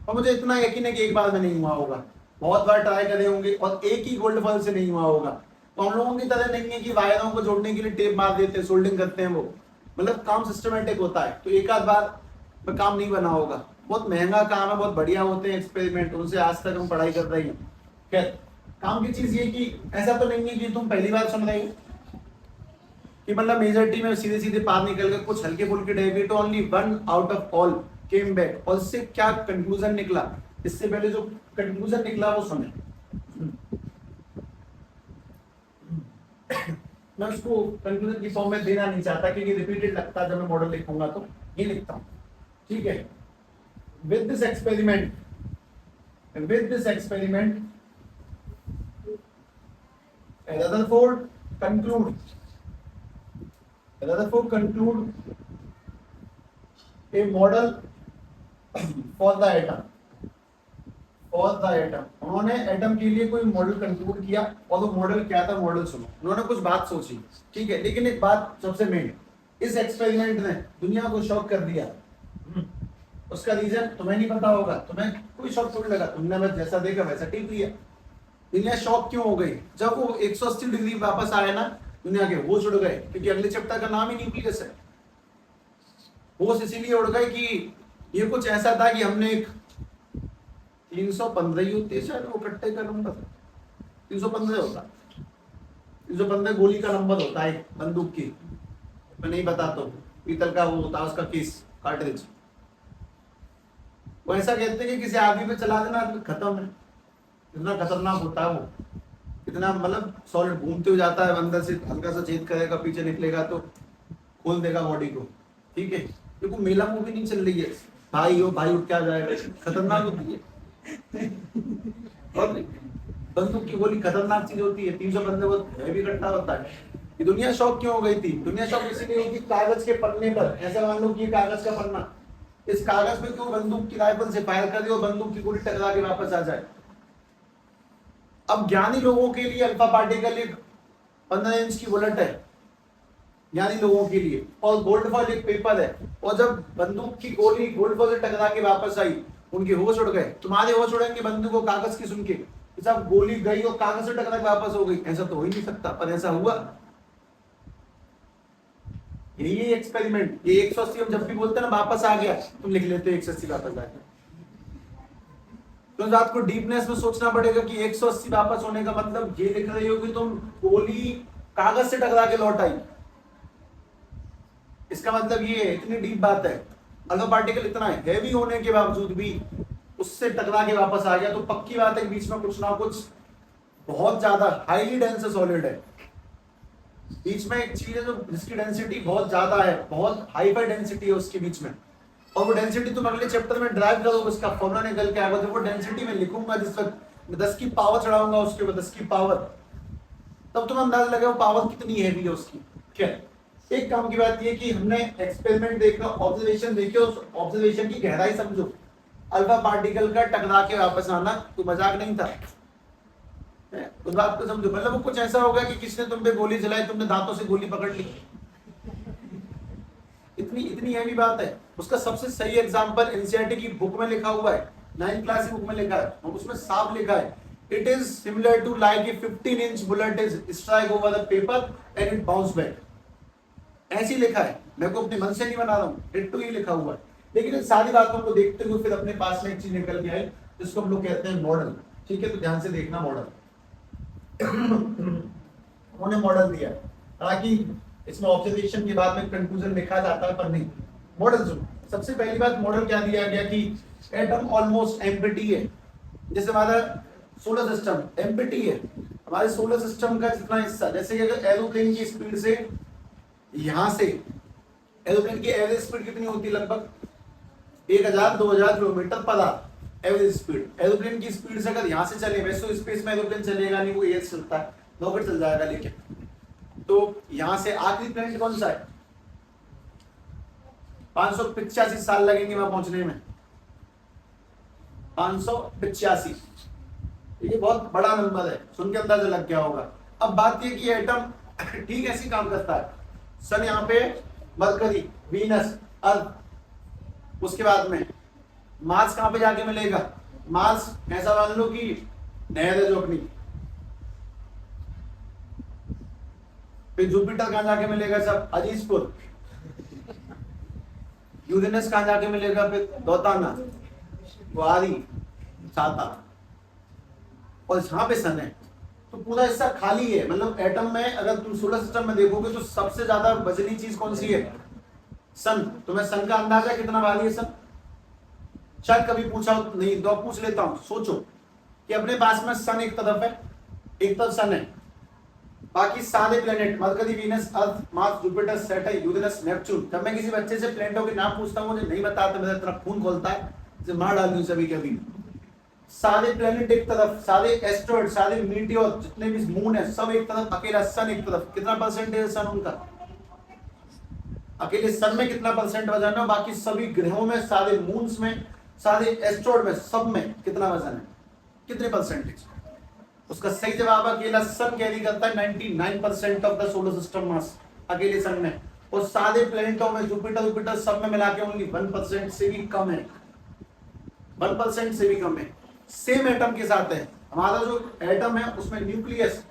और मुझे इतना यकीन है कि एक बार में नहीं हुआ होगा, बहुत बार ट्राई करे होंगे और एक ही गोल्ड फल से नहीं हुआ होगा। तो हम लोगों की तरह नहीं है कि वायरों को जोड़ने के लिए टेप मार देते हैं, सोल्डिंग करते हैं, वो मतलब काम सिस्टमेटिक होता है। तो एक आध बार में काम नहीं बना होगा, बहुत महंगा काम है, बहुत बढ़िया होते हैं एक्सपेरिमेंट, उनसे आज तक हम पढ़ाई कर रहे हैं। खैर काम की चीज ये कि ऐसा तो नहीं है कि तुम पहली बार सुन रहे हो कि मतलब मेजॉरिटी में सीधे सीधे पार निकल गए, कुछ हल्के फुल्के deviate, only one out of all came back. और इससे क्या कंक्लूजन निकला, इससे पहले जो कंक्लूजन निकला वो सुने। मैं उसको कंक्लूजन की फॉर्म में देना नहीं चाहता क्योंकि रिपीटेड लगता है, जब मैं मॉडल लिखूंगा तो ये लिखता हूं, ठीक है। With this experiment Rutherford conclude a model for the atom, उन्होंने एटम के लिए कोई मॉडल कंक्लूड किया। और वो मॉडल क्या था, मॉडल सुनो। उन्होंने कुछ बात सोची, ठीक है, लेकिन एक बात सबसे मेन, इस एक्सपेरिमेंट ने दुनिया को शॉक कर दिया। उसका रीजन तुम्हें नहीं पता होगा, तुम्हें कोई शॉक थोड़ी लगा, तुमने बस जैसा देखा वैसा टिक लिया। दुनिया शॉक क्यों हो गई, जब वो 180 डिग्री वापस आए ना, दुनिया के होश उड़ गए, क्योंकि अगले चैप्टर का नाम ही न्यूक्लियस है। होश इसीलिए उड़ गए कि ये कुछ ऐसा था कि हमने एक 315 ही होती है शायद, वो कट्टे का नंबर 315 होता, 315 गोली का नंबर होता है बंदूक की, मैं नहीं बताता हूँ, पीतल का वो होता है उसका केस, कार्ट्रिज। वो ऐसा कहते हैं कि किसी आदमी पे चला देना खत्म है, इतना खतरनाक होता है वो, इतना मतलब सॉलिड घूमते हुए जाता है, अंदर से हल्का सा छेद करेगा, पीछे निकलेगा तो खोल देगा बॉडी को, ठीक है। क्योंकि मेला मूवी नहीं चल रही है, भाई हो भाई उठ क्या जाएगा, खतरनाक होती है। और बंदूक की गोली खतरनाक चीज होती है, 315 बहुत हैवी कट्टा होता है। ये दुनिया शॉक क्यों हो गई थी, दुनिया शॉक इसीलिए होगी कागज के पन्ने पर, ऐसा मान लो कि कागज का पन्ना, इस कागज पे क्यों बंदूक की राइफल से फायर कर दे और बंदूक की गोली टकरा के वापस आ जाए। अब ज्ञानी लोगों के लिए अल्फा पार्टिकल एक 15 इंच की बुलेट है, ज्ञानी लोगों के लिए, और गोल्ड फॉल एक पेपर है। और जब बंदूक की गोली गोल्ड फॉल से टकरा के वापस आई, उनके होश उड़ गए। तुम्हारे होश उड़ेंगे बंदूक को कागज की सुन के, सब गोली गई और कागज से टकरा के वापस हो गई, ऐसा तो हो ही नहीं सकता, पर ऐसा हुआ। यही एक्सपेरिमेंट, ये 180 हम जब भी बोलते हैं ना वापस आ गया, तुम लिख लेते हो 180 वापस आ गया। तो इस बात को डीपनेस में सोचना पड़ेगा कि 180 वापस होने का मतलब ये लिख रही हो कि तुम गोली कागज से टकरा के लौट आई, इसका मतलब ये है, इतनी डीप बात है। अल्फा पार्टिकल इतना हैवी होने के बावजूद भी उससे टकरा के वापस आ गया, तो पक्की बात है बीच में कुछ ना कुछ बहुत ज्यादा हाईली डेंस सॉलिड है। बीच में एक चीज है जो जिसकी डेंसिटी बहुत ज्यादा है, बहुत हाई फाई डेंसिटी है उसके बीच में, और वो डेंसिटी तुम अगले चैप्टर में ड्राइव करोगे, उसका फॉर्मूला निकल के आएगा। तो वो डेंसिटी में लिखूंगा जिस वक्त 10 की पावर चढ़ाऊंगा उसके ऊपर 10 की पावर, तब तुम्हें अंदाजा लगे वो पावर कितनी हैवी है उसकी। क्या एक काम की बात ये कि हमने एक्सपेरिमेंट देखा, ऑब्जर्वेशन देखे, उस ऑब्जर्वेशन की गहराई समझो। अल्फा पार्टिकल का टकरा के वापस आना कोई मजाक नहीं था, उस बात को समझो। मतलब वो कुछ ऐसा होगा कि किसने तुम पे गोली चलाई, तुमने दांतों से गोली पकड़ ली, इतनी इतनी हैवी बात है। उसका सबसे सही एग्जांपल एनसीईआरटी की बुक में लिखा हुआ है, 9th क्लास की बुक में लिखा है, और उसमें साफ लिखा है, it is similar to like a 15-inch bullet is strike over the paper and it bounce back. ऐसे ही लिखा है, मैं को अपने मन से नहीं बना रहा हूँ, डिट्टो ही लिखा हुआ है। लेकिन इन सारी बातों को देखते हुए फिर अपने पास में एक चीज निकल के आई जिसको हम लोग कहते हैं मॉडल। ठीक है, तो ध्यान से देखना मॉडल। उन्होंने मॉडल दिया, हालांकि इसमें ऑब्जर्वेशन के बाद में कंक्लूजन लिखा जाता है, पर नहीं, मॉडल सुनो। सबसे पहली बात, मॉडल क्या दिया गया कि एटम ऑलमोस्ट एम्प्टी है। जैसे हमारा सोलर सिस्टम एम्प्टी है, हमारे सोलर सिस्टम का जितना हिस्सा, जैसे कि अगर एरोप्लेन की स्पीड से यहां से, एरोप्लेन की एवरेज स्पीड कितनी होती है, लगभग 1000-2000 kilometre per hour average speed. Aeroplane की स्पीड से अगर यहां से चले, वैसे तो स्पेस में एरोप्लेन चलेगा नहीं, वो एयर से चलता है, रॉकेट चल जाएगा, लेकिन तो यहां से आखिरी प्लेनेट कौन सा है, 585 साल लगेंगे वहां पहुंचने में, 585। ये बहुत बड़ा नंबर है, सुन के अंदाजा लग गया होगा। अब बात ये कि एटम ठीक ऐसे काम करता है, सन यहाँ पे, मरकरी, वीनस, अर्थ, उसके बाद में मार्स कहां पे जाके मिलेगा, मार्स ऐसा मान लो कि नहर है जो अपनी, फिर जुपिटर कहां जाके मिलेगा, सब अजीजपुर, यूरेनस कहां जाके मिलेगा, फिर दौताना, गुआरी, साता, और यहाँ पे सन है। तो पूरा हिस्सा खाली है। मतलब एटम में अगर तुम सोलर सिस्टम में देखोगे तो सबसे ज्यादा वजनी चीज कौन सी है, सन। तुम्हें सन का अंदाजा कितना भारी है सन, शायद कभी पूछा नहीं, तो पूछ लेता हूं। सोचो कि अपने पास में सन एक तरफ है, एक तरफ सन है, बाकी सारे planet Mercury, Venus, Earth, Mars, Jupiter, Saturn, Uranus, Neptune. जब मैं किसी बच्चे से प्लेनेटों के नाम पूछता हूं, मुझे नहीं बताता, मेरा इतना खून खोलता है जैसे मार डालूं सभी कभी। सारे प्लेनेट एक तरफ, सारे एस्ट्रॉइड, सारे मीटियोर, जितने भी मून है सब एक तरफ, अकेला सन एक तरफ। कितना परसेंटेज है सन उनका, अकेले सन में कितना परसेंट वजन है, बाकी सभी ग्रहों में, सारे मून्स में, सारे एस्ट्रॉइड में, सब में कितना वजन है, कितने परसेंटेज। उसका सही जवाब अकेला सन कैरी करता है 99% ऑफ द सोलर सिस्टम मास, अकेले सन में। और सारे प्लेनेटों में, जुपिटर सब में मिला के ओनली 1% से भी कम है, 1% से भी कम है। सेम एटम के साथ है। हमारा जो एटम है उसमें न्यूक्लियस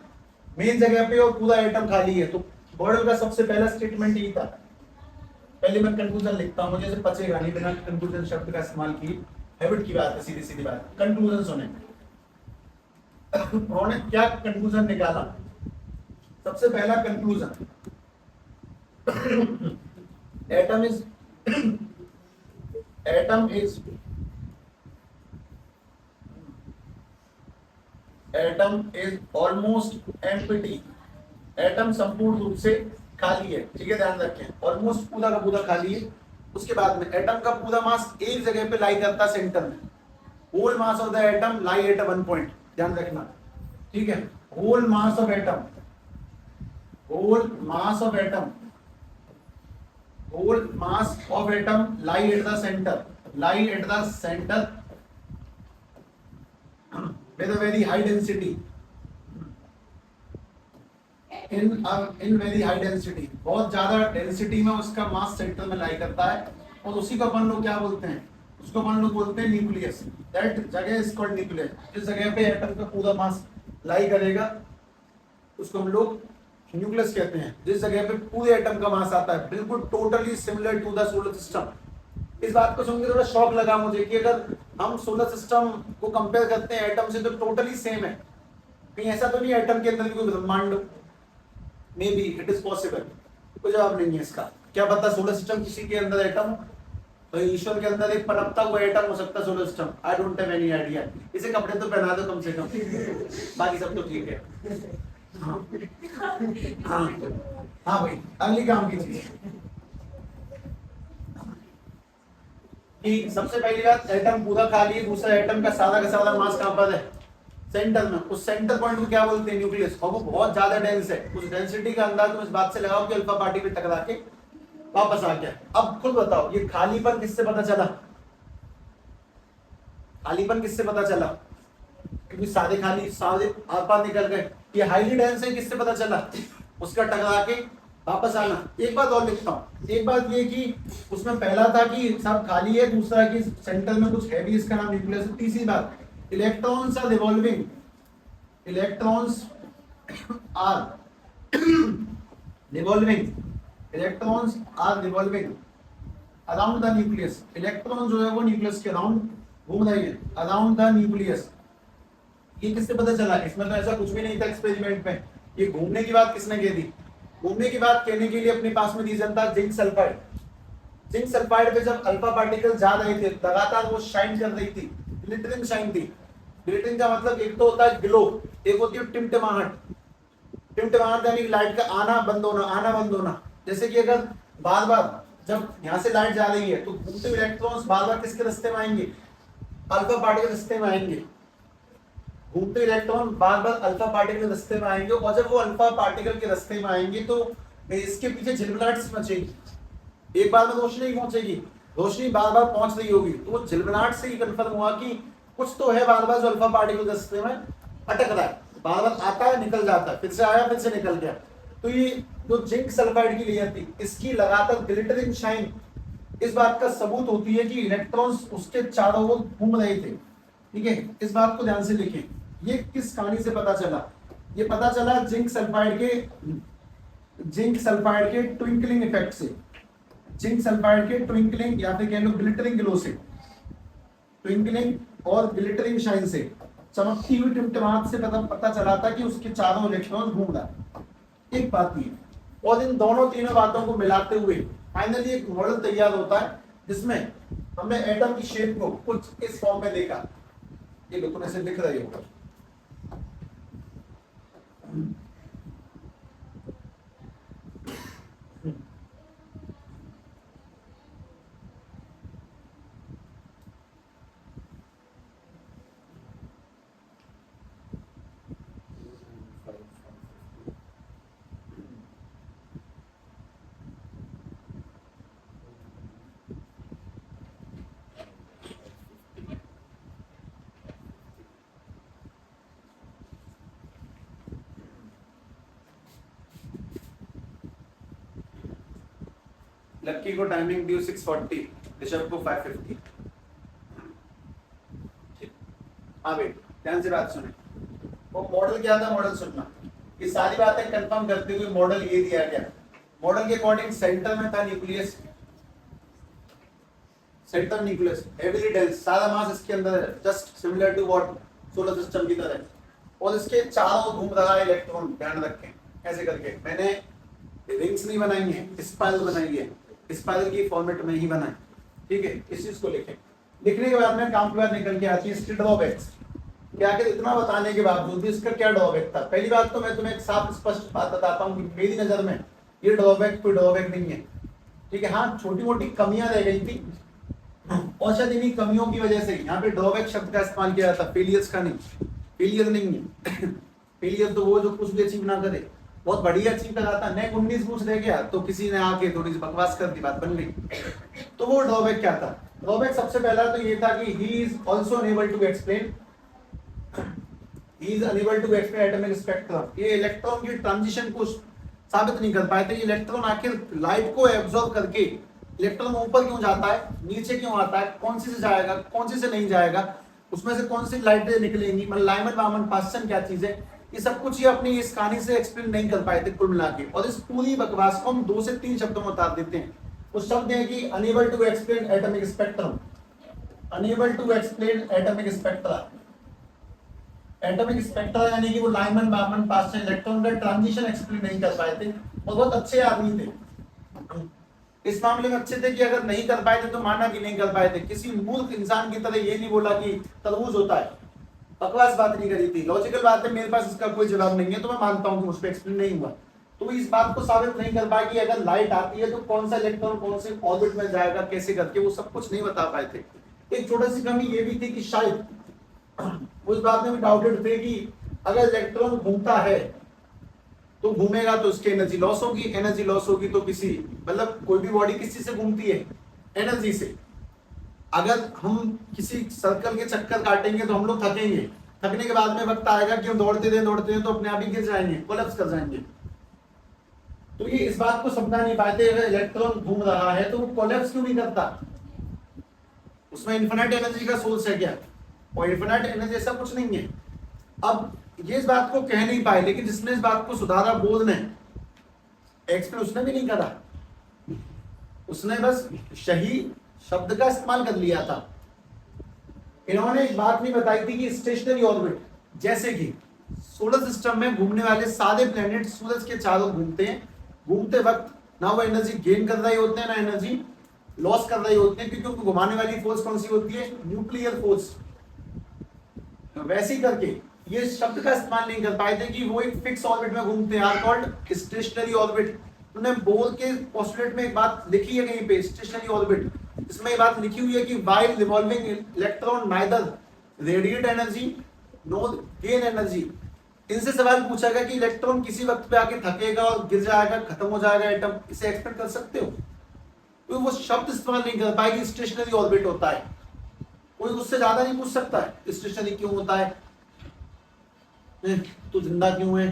मेन जगह पे और पूरा एटम खाली है। तो मॉडल का सबसे पहला स्टेटमेंट यही था। पहले मैं कंक्लूजन लिखता हूं, मुझे से पचेगा नहीं बिना कंक्लूजन शब्द का इस्तेमाल की, हैबिट की बात है, सीधी सीधी बात। कंक्लूजन सुने, उन्होंने क्या कंक्लूजन निकाला। सबसे पहला conclusion, atom is almost empty. Atom संपूर्ण रूप से खाली है। ठीक है, ध्यान रखें, ऑलमोस्ट पूरा का पूरा खाली है। उसके बाद में एटम का पूरा मास एक जगह पे लाई करता है, सेंटर में। Whole mass of the atom lie at one point, ध्यान रखना। ठीक है, whole mass of atom lie at the centre with a very high density, in very high density, बहुत ज्यादा डेंसिटी में उसका मास सेंटर में लाई करता है। और उसी को अपन लोग क्या बोलते हैं, उसको अपन लोग बोलते हैं न्यूक्लियस। दैट जगह इज कॉल्ड न्यूक्लियस। जिस जगह पे एटम का पूरा मास लाई करेगा उसको हम लोग न्यूक्लियस कहते हैं। जिस जगह पे पूरे एटम का मास आता है, बिल्कुल totally similar to the solar system. इस बात को सुन के थोड़ा शॉक लगा मुझे कि अगर हम सोलर सिस्टम को कंपेयर करते हैं एटम से तो टोटली सेम है। कहीं ऐसा तो नहीं एटम के अंदर भी कोई ब्रह्मांड, may be it is possible. कोई जवाब नहीं है इसका। क्या पता सोलर सिस्टम किसी के अंदर एटम, तो ईश्वर के अंदर एक पनपता हुआ एटम हो सकता है solar system, I don't have any idea. इसे कपड़े तो पहना दो कम से कम, बाकी सब तो ठीक है। हाँ हाँ हाँ भाई, अगली काम की चीज कि सबसे पहली बात एटम पूरा खाली है, दूसरा एटम का सादा मास कहां पर है, सेंटर में। उस सेंटर पॉइंट को क्या बोलते हैं, न्यूक्लियस, और वो बहुत ज्यादा डेंस है। उस डेंसिटी का अंदाज तुम इस बात से लगाओ कि अल्फा पार्टिकल टकरा के वापस आ गया। अब खुद बताओ ये खालीपन किससे पता चला, खालीपन किससे पता चला, क्योंकि सादे आर पार निकल गए। ये हाईली डेंस है, किससे पता चला, उसका टकरा के वापस आना। एक बात और लिखता हूं, एक बात ये कि उसमें पहला था कि सब खाली है, दूसरा कि सेंटर में कुछ है भी, इसका नाम न्यूक्लियस है। तीसरी बात, electrons are revolving, electrons are revolving, electrons are revolving around the nucleus. Electron जो है वो न्यूक्लियस के अराउंड घूम रही है, अराउंड द न्यूक्लियस। ये किससे पता चला, इसमें तो ऐसा कुछ भी नहीं था एक्सपेरिमेंट में। ये घूमने की बात किसने कह दी, घूमने की बात कहने के लिए अपने पास में रीजन था जिंक सल्फाइड। जिंक सल्फाइड पे जब अल्फा पार्टिकल जा रहे थे लगातार वो शाइन कर रही थी, ग्लिटरिंग शाइन थी। ग्लिटरिंग का मतलब एक तो होता है ग्लो, एक होती है टिमटिमाहट। टिमटिमाहट यानी लाइट का आना बंद होना, आना बंद होना। जैसे कि अगर बार बार जब यहाँ से लाइट जा रही है तो घूमते इलेक्ट्रॉन्स बार बार किसके रास्ते में आएंगे, अल्फा पार्टिकल रास्ते में आएंगे। घूमते इलेक्ट्रॉन बार बार अल्फा पार्टिकल के रास्ते में आएंगे, और जब वो अल्फा पार्टिकल के रास्ते में आएंगे तो इसके पीछे झिलमिलाहट मचेगी। एक बार में रोशनी नहीं पहुंचेगी, रोशनी बार बार पहुंच रही होगी, तो वो झिलमिलाहट से ही कंफर्म हुआ कि कुछ तो है बार बार जो अल्फा पार्टिकल के रास्ते में अटक रहा है। बार बार आता है निकल जाता है, फिर से आया फिर से निकल गया। तो ये जो जिंक सल्फाइड की लेयर थी, इसकी लगातार ग्लिटरिंग शाइन इस बात का सबूत होती है कि इलेक्ट्रॉन्स उसके चारों ओर घूम रहे थे। ठीक है, इस बात को ध्यान से लिखें। ये किस कहानी से पता चला, ये पता चला जिंक सल्फाइड के ट्विंकलिंग इफेक्ट से, जिंक सल्फाइड के ट्विंकलिंग या फिर कह लो ग्लिटरिंग ग्लो से, ट्विंकलिंग और ग्लिटरिंग शाइन से, चमकती हुई टिमटिमाहट से पता चला था कि उसके चारों इलेक्ट्रॉन घूम रहा है। एक बात ये, और इन दोनों तीनों बातों को मिलाते हुए फाइनली एक मॉडल तैयार होता है जिसमें हमने एटम की शेप को कुछ इस फॉर्म में देखा। ये बिल्कुल ऐसे दिख रही होगा। लक्की को टाइमिंग ड्यू 640, ऋषभ को 550। हाँ भाई ध्यान से बात सुने। वो मॉडल क्या था, मॉडल सुनना। ये सारी बातें कंफर्म करते हुए मॉडल ये दिया गया। मॉडल के अकॉर्डिंग सेंटर में था nucleus, centre nucleus heavily dense, सारा मास इसके अंदर है, just similar to what solar system की तरह। और इसके चारों घूम रहा है इलेक्ट्रॉन, ध्यान रखें ऐसे करके। मैंने रिंग्स नहीं बनाई है, स्पाइरल बनाई है, स्पाइरल की फॉर्मेट में ही बनाए। ठीक है, इस चीज को लिखें। लिखने के बाद में काम के बाद निकल के आती है इसकी ड्रॉबैक्स। क्या कि इतना बताने के बावजूद भी इसका क्या ड्रॉबैक था। पहली बात तो मैं तुम्हें एक साफ स्पष्ट बात बताता हूँ कि मेरी नजर में ये ड्रॉबैक कोई ड्रॉबैक नहीं है। ठीक है, हाँ छोटी मोटी कमियां रह गई थी, और शायद इन्हीं कमियों की वजह से यहाँ पे ड्रॉबैक शब्द का इस्तेमाल किया जाता, फेलियर्स का नहीं। फेलियर नहीं है फेलियर तो वो जो कुछ भी अचीव ना करे, बहुत बढ़िया अचीव कराता। नेक 19 पूछ रह गया तो किसी ने आके थोड़ी सी बकवास कर दी, बात बन गई। तो वो ड्रॉबैक क्या था, ड्रॉबैक सबसे पहला तो ये था कि he is also unable to explain, he is unable to explain atomic spectrum। ये इलेक्ट्रॉन की ट्रांजिशन को साबित नहीं कर पाए थे। इलेक्ट्रॉन आखिर लाइट को एब्जॉर्ब करके इलेक्ट्रॉन ऊपर क्यों जाता है, नीचे क्यों आता है, कौन सी से जाएगा, कौन सी से नहीं जाएगा, उसमें से कौन सी लाइटें निकलेंगी, मतलब लाइमन बामन पास्चन क्या चीज है, ये सब कुछ ये अपनी इस कहानी से एक्सप्लेन नहीं कर पाए थे कुल मिला के। और इस पूरी बकवास को हम 2 से 3 शब्दों में उतार देते हैं। उस शब्द है कि unable to explain atomic spectrum, unable to explain atomic spectra. Atomic spectra यानी कि वो लाइमन बामन पास्चन इलेक्ट्रॉन का ट्रांजिशन एक्सप्लेन नहीं कर पाए थे, और बहुत अच्छे आदमी थे। इस मामले में अच्छे थे कि अगर नहीं कर पाए थे तो माना कि नहीं कर पाए थे, किसी मूर्ख इंसान की तरह ये नहीं बोला कि तरबूज होता है, बकवास बात नहीं करी थी, लॉजिकल बात है, मेरे पास इसका कोई जवाब नहीं है तो मैं मानता हूं कि मुझ पर एक्सप्लेन नहीं हुआ। तो इस बात को साबित नहीं कर पाए कि अगर लाइट आती है तो कौन सा इलेक्ट्रॉन कौन से ऑर्बिट में जाएगा, कैसे करके, वो सब कुछ नहीं बता पाए थे। एक छोटी सी कमी ये भी थी कि शायद उस बात में भी डाउटेड थे कि अगर इलेक्ट्रॉन घूमता है तो घूमेगा तो उसकी एनर्जी लॉस होगी, एनर्जी लॉस होगी तो किसी, मतलब कोई भी बॉडी किस चीज से घूमती है, एनर्जी से। अगर हम किसी सर्कल के चक्कर काटेंगे तो हम लोग थकेंगे, थकने के बाद में वक्त आएगा कि हम दौड़ते हैं तो अपने आप ही गिर जाएंगे, कोलैप्स कर जाएंगे। तो ये इस बात को समझा नहीं पाते, अगर इलेक्ट्रॉन घूम रहा है तो वो कोलैप्स क्यों नहीं करता, उसमें इन्फिनिट एनर्जी का सोर्स है क्या, और इन्फिनिट एनर्जी ऐसा कुछ नहीं है। अब ये इस बात को कह नहीं पाए, लेकिन जिसने इस बात को सुधारा बोध ने, एक्सप्लेन उसने भी नहीं करा, उसने बस सही शब्द का इस्तेमाल कर लिया था। इन्होंने एक बात नहीं बताई थी कि स्टेशनरी ऑर्बिट, जैसे कि सोलर सिस्टम में घूमने वाले सारे प्लेनेट सूरज के चारों घूमते हैं, घूमते वक्त ना वो एनर्जी गेन कर रहे होते हैं ना एनर्जी लॉस कर रहे होते हैं, क्योंकि उनको घुमाने वाली फोर्स कौन सी होती है, न्यूक्लियर फोर्स। वैसे ही करके ये शब्द का इस्तेमाल नहीं कर पाए थे कि वो एक फिक्स ऑर्बिट में घूमते हैं, आर कॉल्ड स्टेशनरी ऑर्बिट। उन्होंने बोल के पोस्टुलेट में एक बात लिखी है कहीं पे, स्टेशनरी ऑर्बिट, इसमें ये बात लिखी हुई है कि while revolving electron neither radiate energy no gain energy. इनसे सवाल पूछा गया कि इलेक्ट्रॉन किसी वक्त पे आके थकेगा और गिर जाएगा, खत्म हो जाएगा एटम, इसे एक्सपेक्ट कर सकते हो? तो वो शब्द इस्तेमाल नहीं कर पाए कि स्टेशनरी ऑर्बिट होता है। कोई उससे ज्यादा नहीं पूछ सकता है स्टेशनरी क्यों होता है, तो जिंदा क्यों है,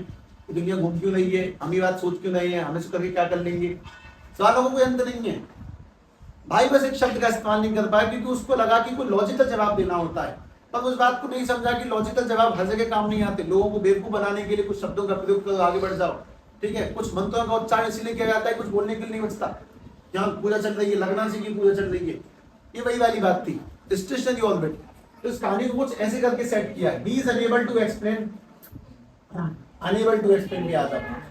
दुनिया घूम क्यों रही है, हम ये बात सोच क्यों रहे हैं, हमें करके क्या कर लेंगे, सवालों को कोई अंत नहीं है भाई। बस एक शब्द का इस्तेमाल नहीं कर पाया क्योंकि उसको लगा कि कोई लॉजिकल जवाब देना होता है, पर उस बात को नहीं समझा कि लॉजिकल जवाब हर जगह काम नहीं आते। लोगों को बेवकूफ बनाने के लिए कुछ शब्दों का प्रयोग करो, आगे बढ़ जाओ, ठीक है। कुछ मंत्रों का उच्चारण इसीलिए किया जाता है, कुछ बोलने के लिए नहीं बचता, यहाँ पूजा चल रही है, लगना चाहिए पूजा चल रही है, ये वही वाली बात थी स्टेशनरी ऑर्बिट। तो इस कहानी को कुछ ऐसे करके सेट किया है, he is unable to explain, unable to explain भी आता है,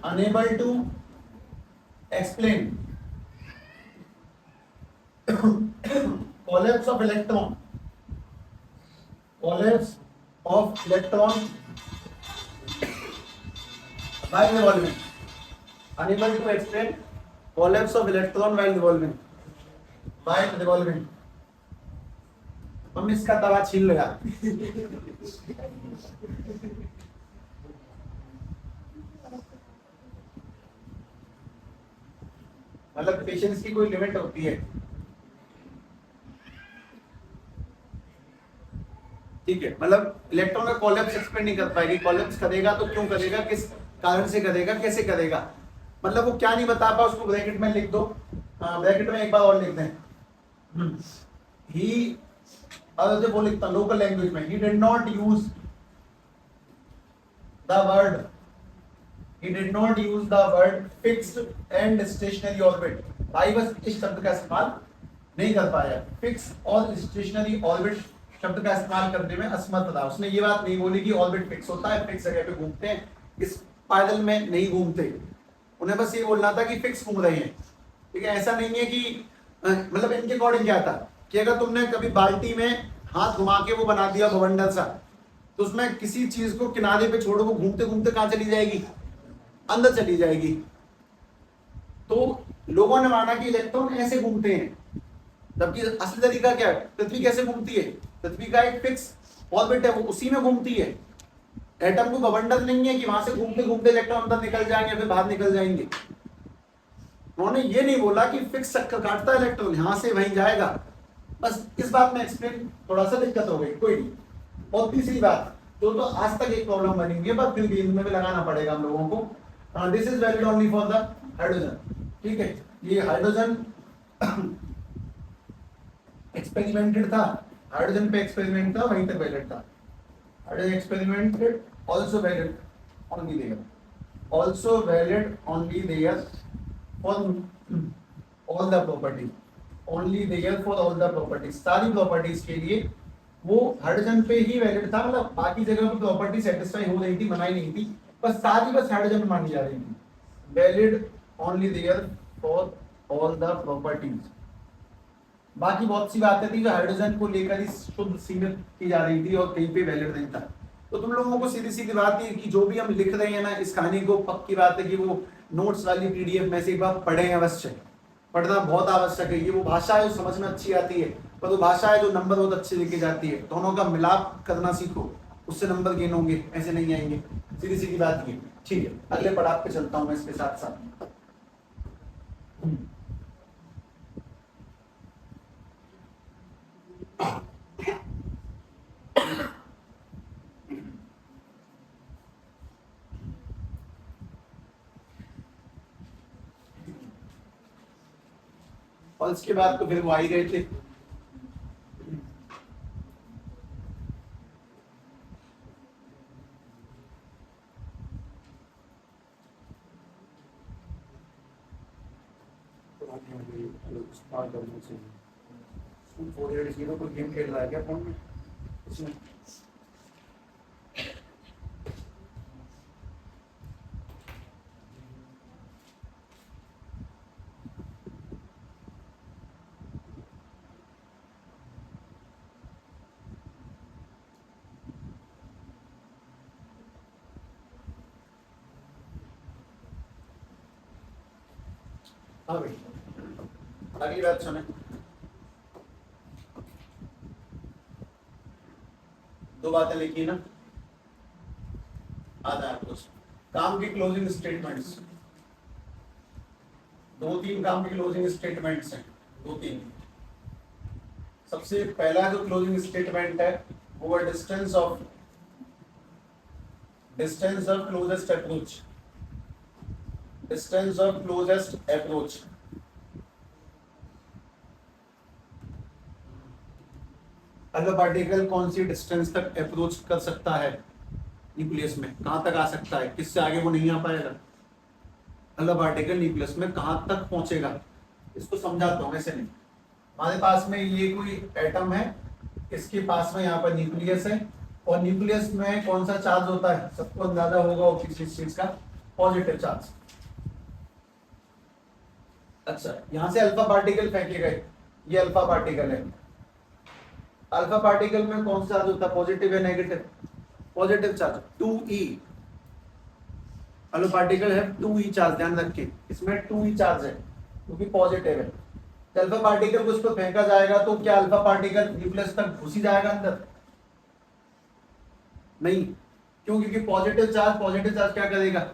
unable to explain collapse of electron, collapse of electron while revolving, unable to explain collapse of electron while revolving, while revolving। हम इसका तवा छीन लगा मतलब पेशेंस की कोई लिमिट होती है, ठीक है। मतलब इलेक्ट्रॉन का कोलैप्स एक्सप्लेन नहीं कर पाएगी, कोलैप्स करेगा तो क्यों करेगा, किस कारण से करेगा, कैसे करेगा, मतलब वो क्या नहीं बता पा, उसको ब्रैकेट में लिख दो, ब्रैकेट में एक बार और लिख दें, ही वो लिखता लोकल लैंग्वेज में, he did not use the word, he did not use the word fixed and stationary orbit। भाई बस इस शब्द का इस्तेमाल नहीं कर पाया, फिक्स और स्टेशनरी ऑर्बिट शब्द का इस्तेमाल करने में असमर्थ था। उसने ये बात नहीं बोली कि ऑर्बिट फिक्स होता है, फिक्स जगह पे घूमते हैं, इस पैदल में नहीं घूमते। उन्हें बस ये बोलना था कि फिक्स घूम रहे हैं, ठीक है। ऐसा नहीं है कि मतलब इनके अकॉर्डिंग क्या था कि अगर तुमने कभी बाल्टी में हाथ घुमा के वो बना दिया भवंडर सा, तो उसमें किसी चीज को किनारे पे छोड़ो, वो घूमते घूमते कहां चली जाएगी, अंदर चली जाएगी। तो लोगों ने माना कि इलेक्ट्रॉन ऐसे घूमते हैं, जबकि असली तरीका क्या है, पृथ्वी कैसे घूमती है, पृथ्वी का एक फिक्स ऑर्बिट है, वो उसी में घूमती है। एटम को बवंडर नहीं है कि वहां से घूमते घूमते इलेक्ट्रॉन अंदर निकल जाएंगे फिर बाहर निकल जाएंगे। उन्होंने ये नहीं बोला कि फिक्स चक्कर काटता है इलेक्ट्रॉन, यहां से वहीं जाएगा। बस इस बात में एक्सप्लेन थोड़ा सा दिक्कत हो गई, कोई नहीं। और तीसरी बात जो तो आज तक एक प्रॉब्लम बनी हुई है, पर फिर भी इनमें भी लगाना पड़ेगा हम लोगों को, this is valid only for the hydrogen, ठीक है। ये हाइड्रोजन एक्सपेरिमेंटेड था, हाइड्रोजन पे एक्सपेरिमेंट था, वहीं तक वैलिड था। Hydrogen experimented also valid only there, also valid only there for all the properties, only there for all the properties, सारी प्रॉपर्टीज के लिए वो हाइड्रोजन पे ही वैलिड था। मतलब बाकी जगह पे प्रॉपर्टी सेटिस्फाई हो रही थी, बनाई नहीं थी, बस सारी बस हाइड्रोजन मानी जा रही थी। Valid only there for all the properties. बाकी बहुत सी बातें थी जो हाइड्रोजन को लेकर ही शुद्ध सीमित की जा रही थी और कहीं पे वैलिड नहीं था। तो तुम लोगों को सीधी सीधी बात है कि जो भी हम लिख रहे हैं ना इस कहानी को, पक्की बात है कि वो नोट्स वाली पीडीएफ में से एक बार पढ़े अवश्य। पढ़ना बहुत आवश्यक है। ये वो भाषा है जो समझ में अच्छी आती है, पर वो भाषा है जो नंबर बहुत अच्छे लेके जाती है। दोनों का मिलाप करना सीखो, उससे नंबर गेन होंगे, ऐसे नहीं आएंगे। सीधी सीधी बात ये। ठीक है, अगले पड़ाव पे चलता हूं मैं इसके साथ साथ। और इसके बाद तो फिर वो आ ही गए थे। कोई गेम खेल रहा है क्या फोन में? हाँ भाई, अगली बात सुने। दो बातें लिखी ना, आता है आपको। काम की क्लोजिंग स्टेटमेंट्स, दो तीन काम की क्लोजिंग स्टेटमेंट्स हैं, दो तीन। सबसे पहला जो क्लोजिंग स्टेटमेंट है वो है distance of closest approach. Distance of closest approach. अगर पार्टिकल कौन सी डिस्टेंस तक अप्रोच कर सकता है न्यूक्लियस में, कहां तक आ सकता है, किससे आगे वो नहीं आ पाएगा। अगर पार्टिकल न्यूक्लियस में कहां तक पहुंचेगा, इसको समझाता हूं। ऐसे नहीं, हमारे पास में ये कोई एटम है, इसके पास में यहाँ पर न्यूक्लियस है, और न्यूक्लियस में कौन सा चार्ज होता है, सबको अंदाजा होगा किस चीज का, पॉजिटिव चार्ज। अच्छा, यहां से अल्फा पार्टिकल फेंके गए, ये अल्फा पार्टिकल है। अल्फा पार्टिकल में कौन सा चार्ज होता है, पॉजिटिव या negative? Positive charge, 2e। Alpha particle है 2e चार्ज, ध्यान रखिए इसमें 2e चार्ज है क्योंकि पॉजिटिव है। तो अल्फा पार्टिकल को इस पर फेंका जाएगा तो क्या अल्फा पार्टिकल न्यूक्लियस तक घुसी जाएगा अंदर? नहीं, क्यों? क्योंकि पॉजिटिव चार्ज क्या करेगा,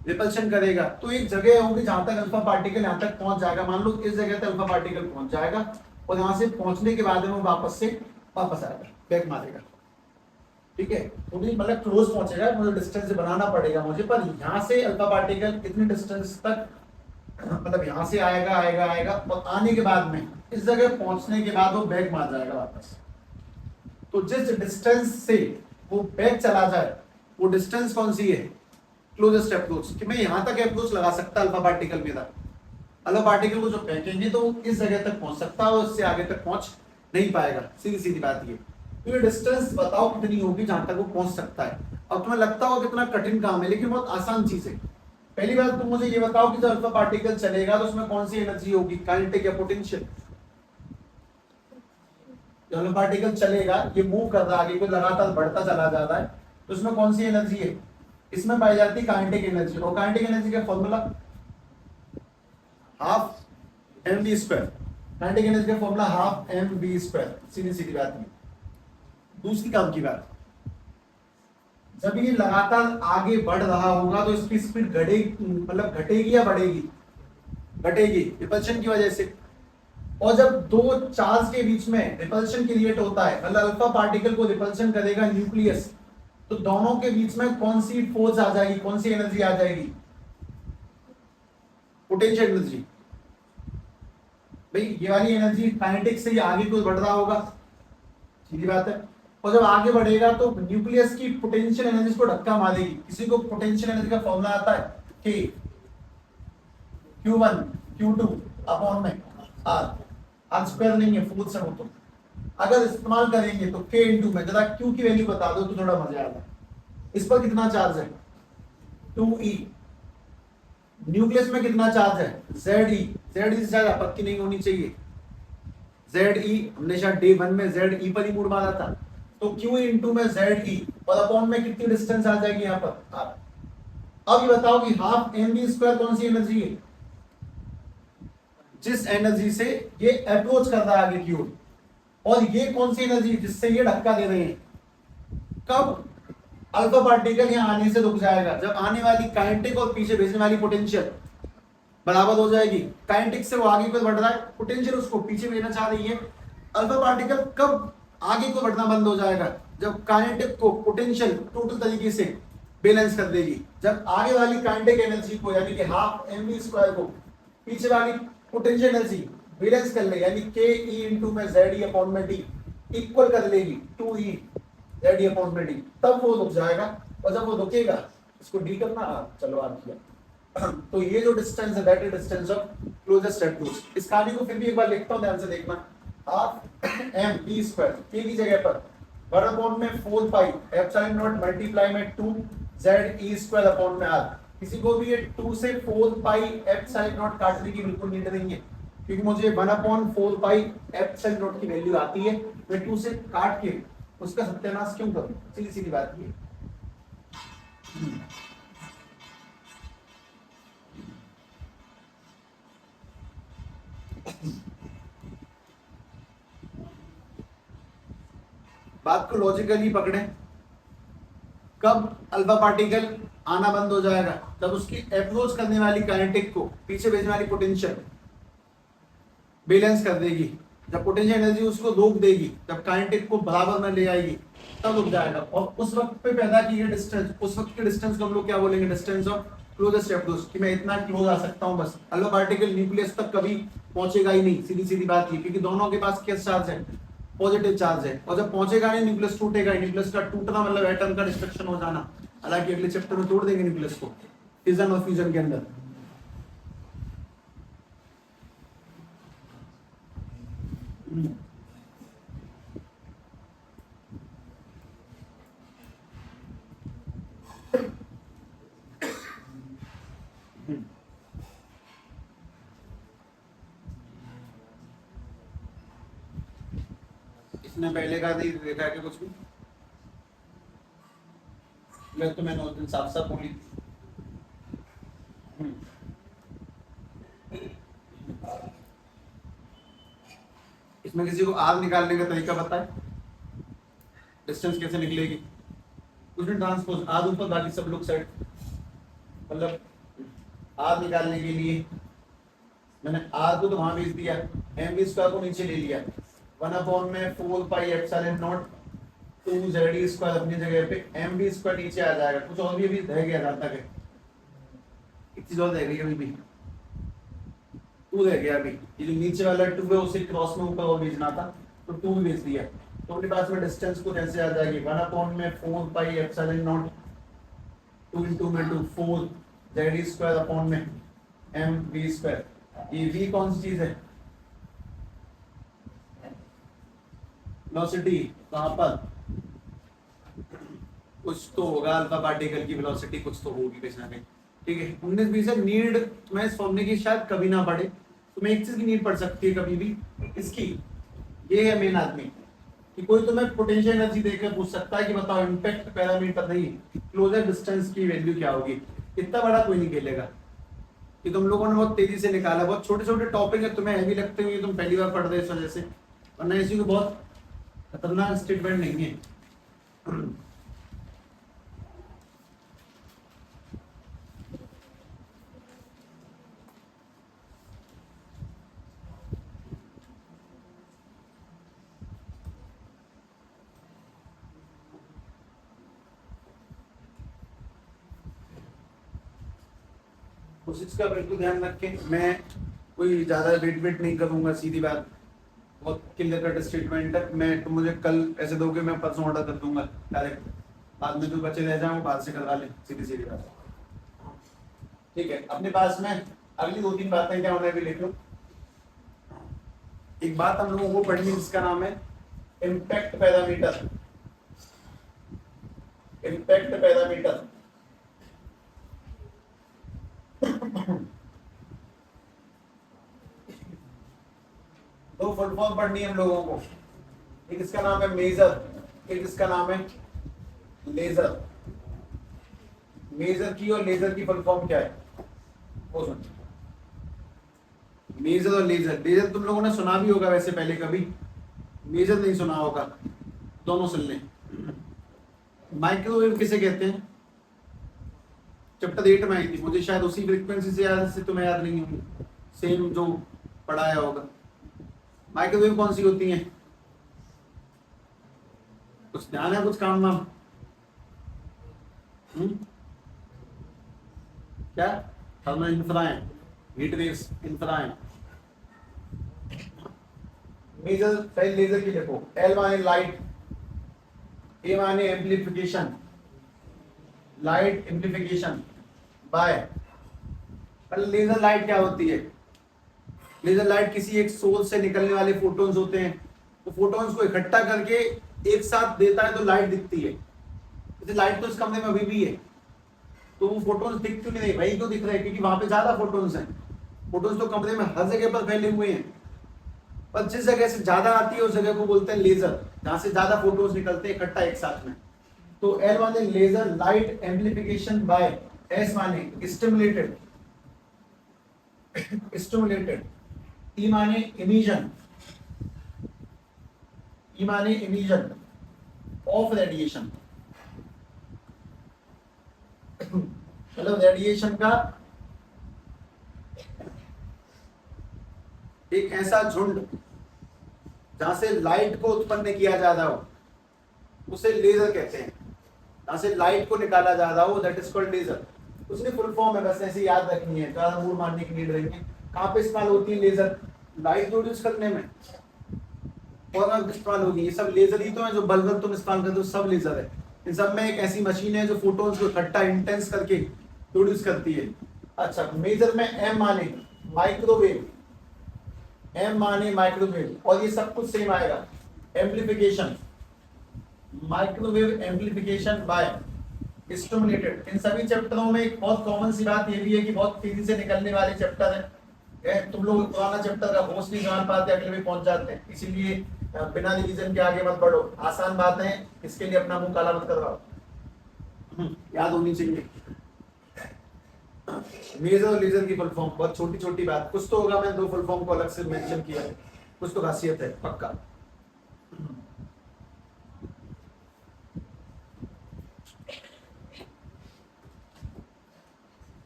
रिपल्शन करेगा। तो एक जगह होगी जहां तक अल्फा पार्टिकल यहां तक पहुंच जाएगा। मान लो इस जगह तक अल्फा पार्टिकल पहुंच जाएगा और यहां से पहुंचने के बाद में वो वापस आएगा, बैक मारेगा। ठीक है, थोड़ी मतलब क्लोज पहुंचेगा, मुझे डिस्टेंस से बनाना पड़ेगा मुझे, पर यहां से अल्फा पार्टिकल कितनी डिस्टेंस तक, मतलब यहां से आएगा और आने के बाद में इस जगह पहुंचने के बाद वो बैक मार जाएगा वापस। तो जिस डिस्टेंस से वो बैक चला जाए वो डिस्टेंस कौन सी है, क्लोजेस्ट अप्रोच। कि मैं यहां तक अप्रोच लगा सकता अल्फा पार्टिकल मेरा, अल्फा पार्टिकल को जो फेंकेंगे तो इस जगह तक पहुंच सकता है और इससे आगे तक पहुंच नहीं पाएगा। सीधी सीधी बात ये। तो ये डिस्टेंस बताओ कितनी होगी जहां तक वो पहुंच सकता है। अब तुम्हें लगता होगा कितना कठिन काम है, लेकिन बहुत आसान चीज है। पहली बात तुम मुझे ये बताओ कि जब अल्फा पार्टिकल चलेगा तो उसमें कौन सी एनर्जी होगी, काइनेटिक या पोटेंशियल? जब अल्फा पार्टिकल चलेगा, ये मूव कर रहा है आगे, कोई लगातार बढ़ता चला जा रहा है, तो उसमें कौन सी एनर्जी है, इसमें पाई जाती है काइनेटिक एनर्जी। और काइनेटिक एनर्जी का formula half mv²। Kinetic energy का फॉर्मूला हाफ mv²। सीधी सीधी बात है। दूसरी काम की बात, जब ये लगातार आगे बढ़ रहा होगा तो इसकी स्पीड घटेगी, मतलब घटेगी या बढ़ेगी? घटेगी, रिपल्शन की वजह से। और जब दो चार्ज के बीच में रिपल्शन क्रिएट होता है, मतलब अल्फा पार्टिकल को रिपल्शन करेगा न्यूक्लियस, तो दोनों के बीच में कौन सी फोर्स आ जाएगी, कौन सी एनर्जी आ जाएगी? Potential energy. भाई ये वाली एनर्जी काइनेटिक से ही आगे को बढ़ रहा होगा, सीधी बात है। और जब आगे बढ़ेगा तो न्यूक्लियस की पोटेंशियल एनर्जी को धक्का मारेगी। किसी को पोटेंशियल एनर्जी का फॉर्मूला आता है कि Q1 Q2 अपॉन में R स्क्वायर नहीं है, फोर्स है वो। तो अगर इस्तेमाल करेंगे तो K इंटू में, जरा Q की वैल्यू बता दो तो थोड़ा मजा आता है। इस पर कितना चार्ज है, 2e। न्यूक्लियस में कितना चार्ज है, जेड ई, जेड ई से ज्यादा आपत्ति नहीं होनी चाहिए। जेड ई हमेशा डे 1 में जेड ई पर ही मूड मारा था, तो क्यू इंटू में जेड ई और अपॉन में कितनी डिस्टेंस आ जाएगी यहाँ पर आप। अब ये बताओ कि हाफ एम बी स्क्वायर कौन सी एनर्जी है, जिस एनर्जी से ये अप्रोच कर रहा है आगे की ओर, और ये कौन सी एनर्जी जिससे ये धक्का दे रहे हैं। कब अल्फा पार्टिकल यहां आने से रुक जाएगा, जब आने वाली काइनेटिक और पीछे भेजने वाली पोटेंशियल बराबर हो जाएगी। काइनेटिक से वो आगे को बढ़ रहा है, पोटेंशियल उसको पीछे भेजना चाह रही है। अल्फा पार्टिकल कब आगे को बढ़ना बंद हो जाएगा, जब काइनेटिक को पोटेंशियल टोटल तरीके से बैलेंस कर देगी। जब आगे वाली काइनेटिक एनर्जी को यानी कि हाफ एम वी स्क्वायर को पीछे वाली पोटेंशियल एनर्जी बैलेंस कर ले, यानी के ई इंटू में जेड ई अपॉन में डी इक्वल कर लेगी 2e जेड ई अपॉन में डी, तब वो रुक जाएगा। और जब वो रुकेगा, इसको डी करना, चलो आप किया, तो ये जो डिस्टेंस है that is distance of closest approach. इस कहानी को फिर भी एक बार लिखता हूं, ध्यान से देखना। हाफ एम बी स्क्वायर के की जगह पर 1 अपॉन में 4 पाई एप्सिलॉन नॉट मल्टीप्लाई में 2 जेड ई स्क्वायर अपॉन में आर। किसी को भी ये 2 से 4 पाई एप्सिलॉन नॉट काटने की बिल्कुल नीड नहीं है, क्योंकि मुझे 1 अपॉन 4 पाई एप्सिलॉन नॉट की वैल्यू आती है। मैं 2 से काट के उसका सत्यानाश क्यों करूं, सीधी सीधी बात ये। बात को लॉजिकली पकड़े। कब अल्फा पार्टिकल आना बंद हो जाएगा, जब उसकी अप्रोच करने वाली काइनेटिक को पीछे भेजने वाली पोटेंशियल बैलेंस कर देगी। जब पोटेंशियल एनर्जी उसको रोक देगी, जब काइनेटिक को बराबर में ले आएगी, तब रुक जाएगा। और उस वक्त पे पैदा की डिस्टेंस, उस वक्त के डिस्टेंस को हम लोग क्या बोलेंगे, डिस्टेंस ऑफ क्लोजेस्ट अप्रोच, कि मैं इतना क्लोज आ सकता हूं बस। अल्फा पार्टिकल न्यूक्लियस तक कभी पहुंचेगा ही नहीं, सीधी सीधी बात ये, क्योंकि दोनों के पास क्या चार्ज है, पॉजिटिव चार्ज है। और जब पहुंचेगा नहीं, न्यूक्लियस टूटेगा। न्यूक्लियस का टूटना मतलब एटम का डिस्ट्रक्शन हो जाना। हालांकि अगले चैप्टर में तोड़ देंगे न्यूक्लियस को फिजन और फ्यूजन के अंदर। इसने पहले का नहीं देखा कि कुछ भी, मैं तो मैंने उस दिन साफ साफ बोली। इसमें किसी को आर निकालने का तरीका पता है, डिस्टेंस कैसे निकलेगी? उसमें ट्रांसपोज आर ऊपर, बाकी सब लोग साइड। मतलब आर निकालने के लिए मैंने आर को तो वहां भेज दिया, एम बी स्क्वायर को नीचे ले लिया, 1 अपॉन में 4 pi epsilon not 2 Z E square अपनी जगह पे, एम बी स्क्वायर नीचे आ जाएगा। कुछ और भी अभी रह गया जहां तक है, एक चीज और रह गई अभी भी, 2 रह गया अभी। ये जो नीचे वाला 2 है उसे क्रॉस में ऊपर और भेजना था, तो 2 भी भेज दिया। तो अपने पास में डिस्टेंस को कैसे आ जाएगी, 1 अपॉन में 4 पाई एप्सिलॉन नॉट 2 इंटू में 2 4 जेड ई स्क्वायर अपॉन में एम बी स्क्वायर। ये v कौन सी चीज है, वेलोसिटी। कहां पर, कुछ तो होगा अल्फा पार्टिकल की वेलोसिटी, कुछ तो होगी कहीं ना कहीं। ठीक है, 19-20 है नीड। मैं इस फॉर्मूले की शायद कभी ना पढ़े, तो मैं एक चीज की नीड पढ़ सकती है कभी भी इसकी, ये है मेन आदमी, कि कोई तुम्हें पोटेंशियल एनर्जी देकर पूछ सकता है कि बताओ इम्पैक्ट पैरामीटर नहीं, क्लोजर डिस्टेंस की वैल्यू क्या होगी। इतना बड़ा कोई नहीं खेलेगा, कि तुम लोगों ने बहुत तेजी से निकाला। बहुत छोटे छोटे टॉपिक है, तुम्हें हैवी लगते हुए तुम पहली बार पढ़ रहे इस वजह से, वरना इसी को बहुत खतरनाक स्टेटमेंट नहीं है। कोशिश का बिल्कुल ध्यान रखें, मैं कोई ज्यादा वेट नहीं करूंगा, सीधी बात, बहुत क्लियर कट स्टेटमेंट है। मैं तुम मुझे कल ऐसे दोगे, मैं परसों ऑर्डर कर दूंगा डायरेक्ट, बाद में जो बचे रह जाए वो बाद से करवा लें, सीधी सीधी बात। ठीक है, अपने पास में अगली 2-3 बातें क्या होने भी लिख लो। एक बात हम लोगों को पढ़नी, जिसका नाम है इम्पैक्ट पैरामीटर। इम्पैक्ट पैरामीटर दो फुल फॉर्म पढ़नी है हम लोगों को। एक इसका नाम है मेजर, एक इसका नाम है लेजर। मेजर की और लेजर की फुल फॉर्म क्या है वो सुन। मेजर और लेजर, लेजर तुम लोगों ने सुना भी होगा वैसे पहले कभी, मेजर नहीं सुना होगा, दोनों सुन लें। माइक्रोवेव किसे कहते हैं? चैप्टर 8 में आई थी, मुझे शायद उसी फ्रीक्वेंसी से याद से तुम्हें याद नहीं होगी, सेम जो पढ़ाया होगा। माइक्रोवेव कौन सी होती है? कुछ ध्यान है, कुछ काम वाम? क्या थर्मल इंफ्राएं, हीट वेव्स इंफ्राएं। मेजर पहले लेजर की देखो, एल माने लाइट, ए माने amplification, light amplification by. Laser light क्या होती है? लेजर लाइट किसी एक सोर्स से निकलने वाले फोटॉन्स होते हैं, तो फोटॉन्स को इकट्ठा करके एक साथ देता है तो लाइट दिखती है। जैसे लाइट तो इस कमरे में अभी भी है, तो वो फोटॉन्स दिख क्यों नहीं? वही क्यों दिख रहे हैं? क्योंकि वहां पे ज्यादा फोटॉन्स हैं। फोटॉन्स तो कमरे में हर जगह पर फैले हुए हैं, पर जिस जगह से ज्यादा आती है उस जगह को बोलते हैं लेजर, जहां से ज्यादा फोटॉन्स निकलते हैं इकट्ठा एक साथ में। तो एल माने laser light amplification by, S माने स्टिमुलेटेड, स्टिमुलेटेड, ई माने इमिशन, ई माने इमिशन ऑफ रेडिएशन, मतलब रेडिएशन का एक ऐसा झुंड जहां से लाइट को उत्पन्न किया जा रहा हो उसे लेजर कहते हैं। जहां से लाइट को निकाला जा रहा हो दैट इज कॉल्ड लेजर। उसकी फुल फॉर्म है, बस ऐसे याद रखनी है, ज्यादा मूड मारने की नीड रहेंगे। कहां पे इस्तेमाल होती है लेजर? लाइट प्रोड्यूस करने में। और इस्तेमाल होगी, ये सब लेजर ही तो है, जो बल्ब तुम इस्तेमाल करते हो सब लेजर है। इन सब में एक ऐसी मशीन है जो फोटोन्स को इकट्ठा इंटेंस करके प्रोड्यूस करती है। अच्छा, मेजर में एम माने माइक्रोवेव, एम माने माइक्रोवेव, और ये सब कुछ सेम आएगा। Amplification, microwave amplification by stimulated. इन सभी चैप्टरों में एक बहुत कॉमन सी बात ये भी है कि बहुत तेजी से निकलने वाले चैप्टर है। तुम लोग पुराना चैप्टर का होश नहीं जान पाते, अगले में पहुंच जाते हैं, इसीलिए बिना रिवीजन के आगे मत बढ़ो। आसान बात है, इसके लिए अपना मुंह काला मत करवाओ, याद होनी चाहिए। मेजर और लेजर की फुल फॉर्म, बहुत छोटी छोटी बात, कुछ तो होगा, मैंने दो फुल फॉर्म को अलग से मेंशन किया है, कुछ तो खासियत है पक्का।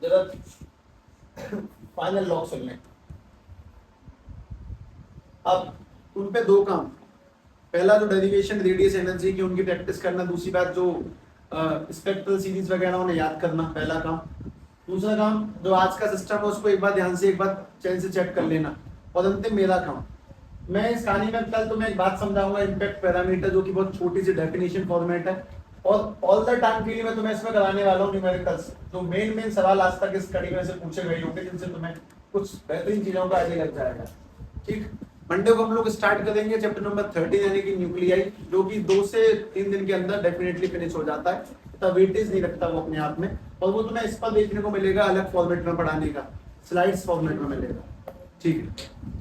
जरा फाइनल लॉक सुन लें। अब उन पे दो काम, पहला जो डेरिवेशन रेडियस एनर्जी की उनकी प्रैक्टिस करना, दूसरी बात जो स्पेक्ट्रल सीरीज वगैरह उन्हें याद करना, पहला काम। दूसरा काम जो आज का सिस्टम है उसको एक बार ध्यान से एक बार चैन से चेक कर लेना। और अंतिम मेरा काम, मैं इस कहानी में कल तुम्हें एक बात समझाऊंगा, इम्पैक्ट पैरामीटर, जो कि बहुत छोटी सी डेफिनेशन फॉर्मेट है, और ऑल द टाइम के लिए मैं तुम्हें इसमें कराने वाला हूँ न्यूमेरिकल्स, जो मेन सवाल आज तक इस कड़ी में से पूछे गए होंगे, जिनसे तुम्हें कुछ बेहतरीन चीजों का आइडिया लग जाएगा। ठीक, मंडे को हम लोग स्टार्ट करेंगे चैप्टर नंबर 13 यानी कि न्यूक्लियाई, जो कि 2 से 3 दिन के अंदर डेफिनेटली फिनिश हो जाता है, इतना वेटेज नहीं रखता वो अपने आप में, और वो तुम्हें इस पर देखने को मिलेगा अलग फॉर्मेट में पढ़ाने का, स्लाइड्स फॉर्मेट में मिलेगा। ठीक है।